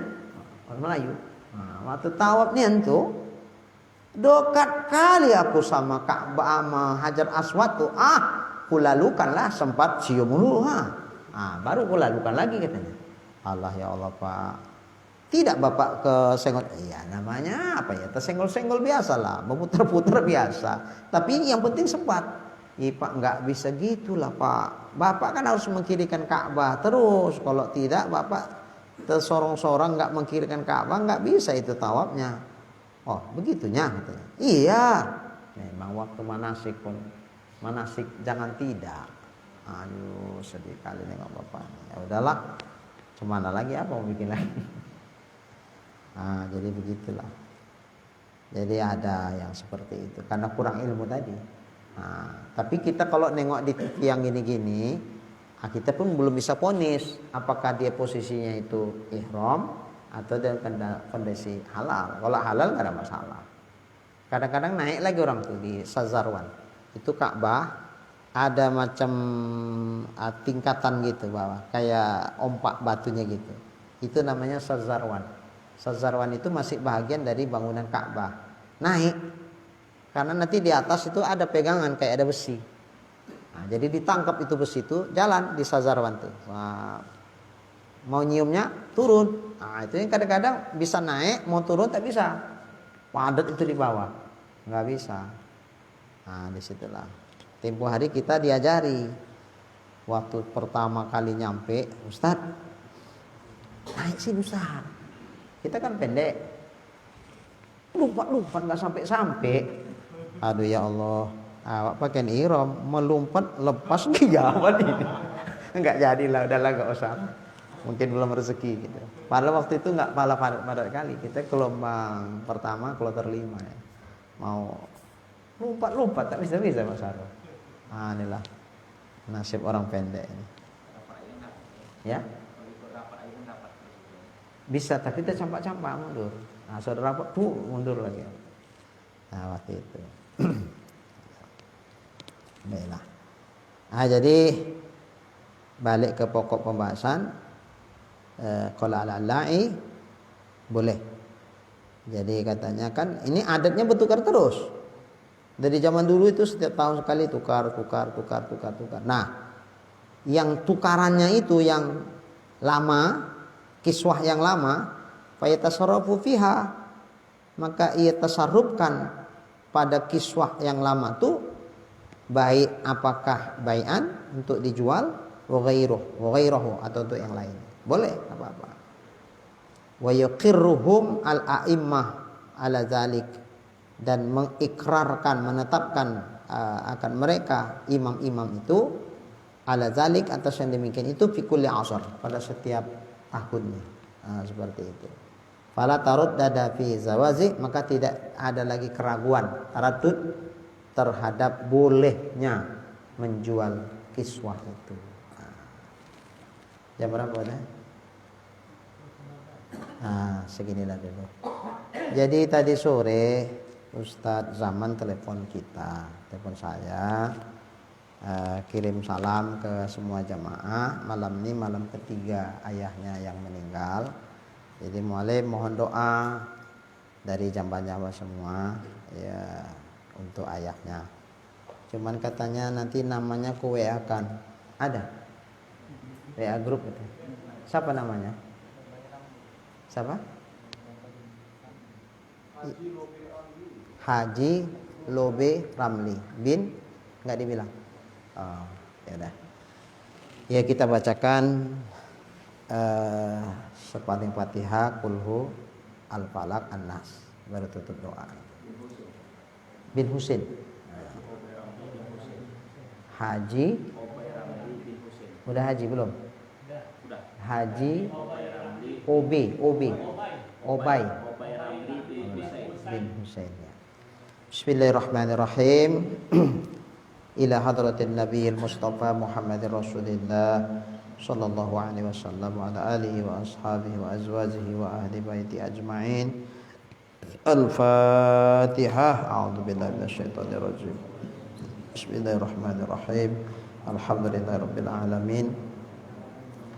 S1: orang Melayu. Waktu tawaf nian tuh dekat kali aku sama Ka'bah sama Hajar Aswad tuh. Kulalukanlah sempat cium dulu. Baru kulalukan lagi katanya. Allah ya Allah Pak. Tidak bapak kesenggol, iya namanya apa ya, tersenggol-senggol biasa lah, memutar-putar biasa. Tapi yang penting sempat. Pak nggak bisa gitulah Pak. Bapak kan harus mengkirikan Ka'bah terus. Kalau tidak bapak tersorong-sorong nggak mengkirikan Ka'bah nggak bisa itu tawafnya. Oh begitunya katanya. Iya. Memang waktu manasik pun manasik jangan tidak. Aduh sedih kali nengok bapak. Ya udahlah. Cemana lagi apa mau bikin lagi. Jadi begitulah. Jadi ada yang seperti itu karena kurang ilmu tadi. Tapi kita kalau nengok di TV yang gini-gini, kita pun belum bisa ponis apakah dia posisinya itu ihram atau dalam kondisi halal. Kalau halal nggak ada masalah. Kadang-kadang naik lagi orang tuh di Sazarwan. Itu Ka'bah ada macam tingkatan gitu bawah, kayak ompak batunya gitu. Itu namanya Sazarwan. Sazarwan itu masih bagian dari bangunan Ka'bah. Naik. Karena nanti di atas itu ada pegangan kayak ada besi. Jadi ditangkap itu besi itu jalan di Sazarwan tuh. Mau nyiumnya turun. Itu yang kadang-kadang bisa naik, mau turun tak bisa. Padat itu di bawah. Nggak bisa. Disitulah. Tempo hari kita diajari. Waktu pertama kali nyampe, Ustadz, naik sini Ustadz. Kita kan pendek, lompat nggak sampai. Aduh ya Allah, awak pakai ihram melompat lepas gawat ini. Nggak jadilah, udahlah nggak usah. Mungkin belum rezeki gitu. Padahal waktu itu nggak padat kali. Kita gelombang pertama kloter 5 ya. Mau lompat tak bisa Mas Arul. Inilah nasib orang pendek ini. Ya. Bisa, tapi kita campak-campak mundur. Saudara rapat mundur lagi. Waktu itu. Baiklah. Jadi balik ke pokok pembahasan. Kalau ala-ala'i boleh. Jadi katanya kan ini adatnya bertukar terus. Dari zaman dulu itu setiap tahun sekali tukar. Nah, yang tukarannya itu yang lama, kiswah yang lama, fayatasarrafu fiha, maka ia tasarrufkan pada kiswah yang lama tuh baik apakah bai'an untuk dijual wa ghairuhu atau untuk yang lain. Boleh apa-apa. Wa yuqirruhum al-a'immah ala dzalik, dan mengikrarkan, menetapkan akan mereka imam-imam itu ala dzalik atas yang demikian itu fi kulli asr, pada setiap tahunnya. Seperti itu. Fala taruddada fi zawazi, maka tidak ada lagi keraguan, taraddud terhadap bolehnya menjual kiswah itu. Jam berapa dah? Nah, seginilah dulu. Jadi tadi sore Ustadz Zaman telepon saya, kirim salam ke semua jamaah. Malam ini malam ketiga ayahnya yang meninggal. Jadi mohon doa dari jamaah semua ya untuk ayahnya. Cuman katanya nanti namanya ku WA kan. Ada WA grup itu. Siapa namanya? Siapa? Haji Lobe Ramli bin nggak dibilang. Oh, ya udah. Ya kita bacakan sepaling Fatihah, Kulhu, Al-Falaq, An-Nas, baru tutup doa. Bin Husin. Haji. Udah haji belum? Haji Obay bin Husain ya. Bismillahirrahmanirrahim. Ila hadratin Nabiyil Mustafa Muhammadir Rasulillah sallallahu alaihi wasallam wa ala alihi wa ashabihi wa azwajihi wa ahli baiti ajma'in. Al-Fatihah. A'udzu billahi minasyaitonir rajim. Bismillahirrahmanirrahim. Alhamdulillahirabbil alamin.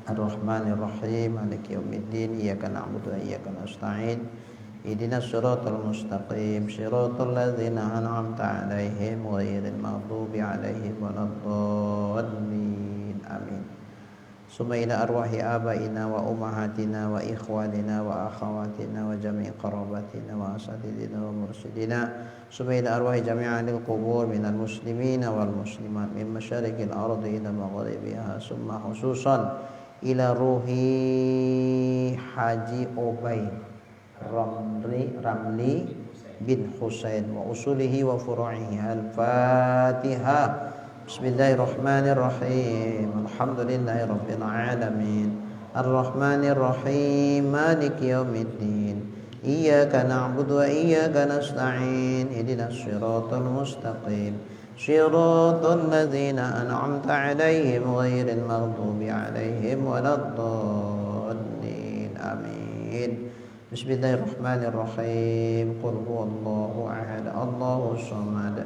S1: Ar-Rahmanir Rahim. Maliki yaumiddin. Iyyaka na'budu wa iyyaka nasta'in. Ihdinas siratal mustaqim. Siratal ladzina an'amta 'alaihim ghairil maghdubi 'alaihim waladdallin. Amin. Summa ila arwahi abaina wa ummahatina wa ikhwanina wa akhawatina wa jami' qarabatina wa asatidina wa mursyidina. Summa ila arwahi jami'an lil qubur minal muslimina wal muslimat min masyariqil ardi ila maghribiha. Summa khususan ila ruhi Haji Obay Ramli bin Husain wa usulihi wa furu'ihi. Al-Fatihah. Bismillahirrahmanirrahim. Alhamdulillahi rabbil alamin. Ar-Rahmanir Rahim. Maliki yaumiddin. Iyyaka na'budu wa iyyaka nasta'in. Ihdinas siratal mustaqim. Siratal ladzina an'amta 'alaihim ghairil maghdubi 'alaihim waladdallin. Amin. Bismillahirrahmanirrahim. Qul huwallahu ahad. Allahus samad.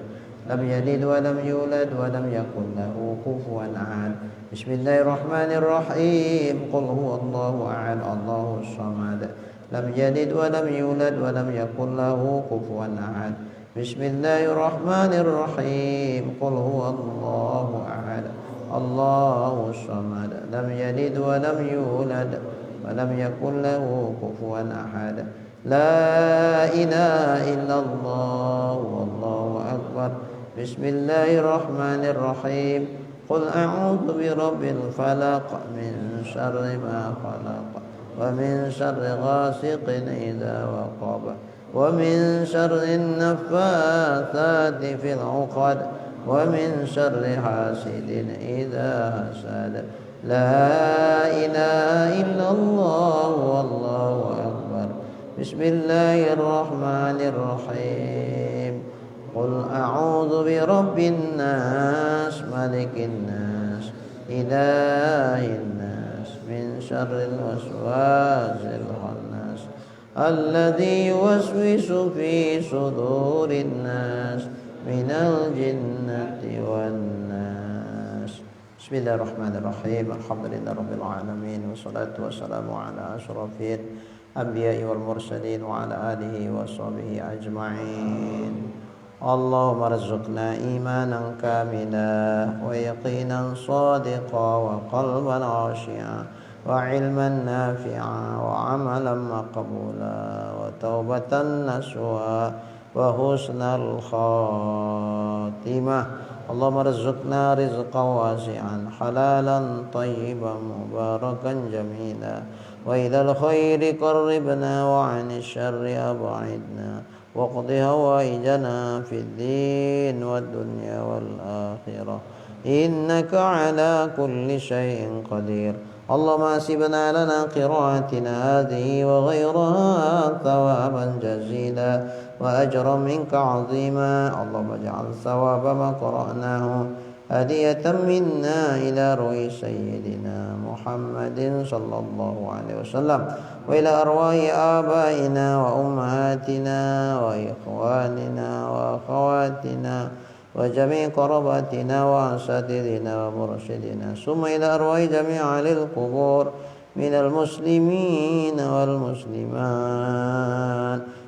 S1: Lam yalid wa lam yulad wa lam yakul lahu kufuwan ahad. Bismillahirrahmanirrahim. Qul huwallahu ahad. Allahus samad. Lam yalid wa lam yulad wa lam yakul lahu kufuwan ahad. Bismillahirrahmanirrahim. Qul huwallahu ahad. Allahus samad. Lam yalid wa lam yulad wa lam yakul lahu kufuwan ahad. La ilaha illallah wallahu akbar. Bismillahirrahmanirrahim. Qul a'udzu birabbil falaq min syarri ma khalaq wa min syarri ghasiqin idza waqab wa min syarri naffatsati fil 'uqad wa min syarri hasidin idza hasad. La ilaha illallah wallahu akbar. Bismillahirrahmanirrahim. Qul a'udzu birabbin nas malikin nas ilahin nas min syarril waswasil khannas alladzi yuwaswisu fi sudurin nas minal jinnati wan nas. Bismillahirrahmanirrahim. Alhamdulillahirabbil alamin wassalatu wassalamu ala asyrafil anbiya'i wal mursalin wa ala alihi wa sahbihi ajma'in. Allahumma arzuqna imanan kamila wa yaqinan sadiqa wa qalban khashi'a wa ilman nafi'a wa amalan maqbula wa taubatan nasuha wa husnal khatimah. Allahumma arzuqna rizqan wasi'an halalan tayyiban mubarakan jamila wa ilal khairi qarribna wa 'anil syarri ab'idna waqdi hawaijana fid din wad dunya wal akhirah innaka ala kulli syai'in qadir. Allahumma asibna lana qira'atina hadhihi wa ghayraha thawaban jazila wa ajran minka 'azima. Allahumma ij'al thawaba ma qara'nahu هدية منا إلى روح سيدنا محمد صلى الله عليه وسلم وإلى أرواح آبائنا وأمهاتنا وإخواننا وأخواتنا وجميع قراباتنا وأساتذتنا ومرشدنا ثم إلى أرواح جميع أهل القبور من المسلمين والمسلمات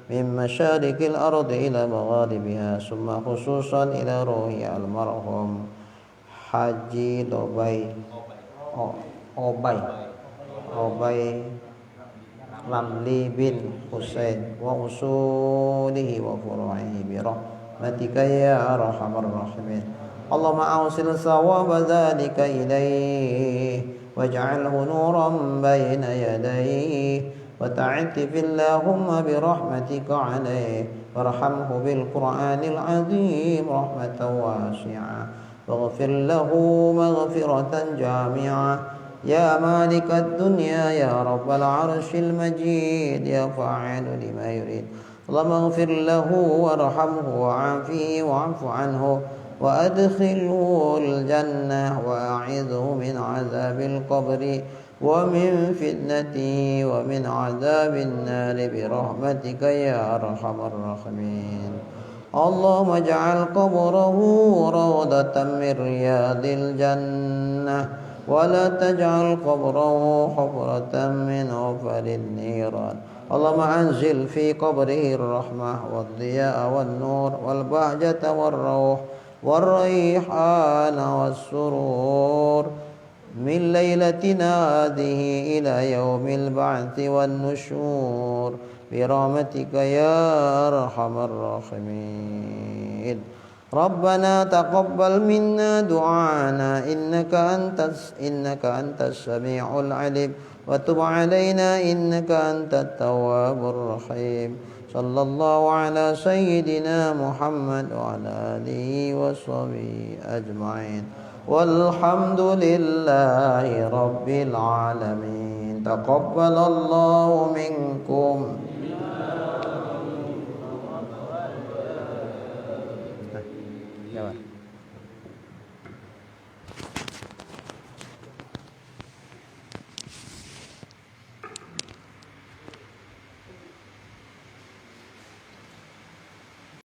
S1: من مشارق الأرض إلى مغاربها ثم خصوصا إلى روح المرحوم Haji Obay Ramli bin Husain wa usulihi wa furu'ihi bi rahmatika ya arhamar rahimin. Allahumma awsil sawaba dzalika ilaihi waj'alhu nuran bayna yadayhi wa ta'atif Allahumma bi rahmatika alaihi warhamhu bil Qur'anil azim rahmatan wasi'ah. واغفر له مغفرة جامعة يا مالك الدنيا يا رب العرش المجيد يا فاعل لما يريد. اللهم اغفر له وارحمه وعافيه واعف عنه وأدخله الجنة وأعذه من عذاب القبر ومن فتنته ومن عذاب النار برحمتك يا أرحم الراحمين. اللهم اجعل قبره روضة من رياض الجنة ولا تجعل قبره حفرة من حفر النيران. اللهم أنزل في قبره الرحمة والضياء والنور والبهجة والروح والريحان والسرور من ليلتنا هذه إلى يوم البعث والنشور برحمتك يا أرحم الراحمين. ربنا تقبل منا دعانا إنك أنت السميع العليم وتب علينا إنك أنت التواب الرحيم. صلى الله على سيدنا محمد وعلى آله وصحبه أجمعين والحمد لله رب العالمين. تقبل الله منا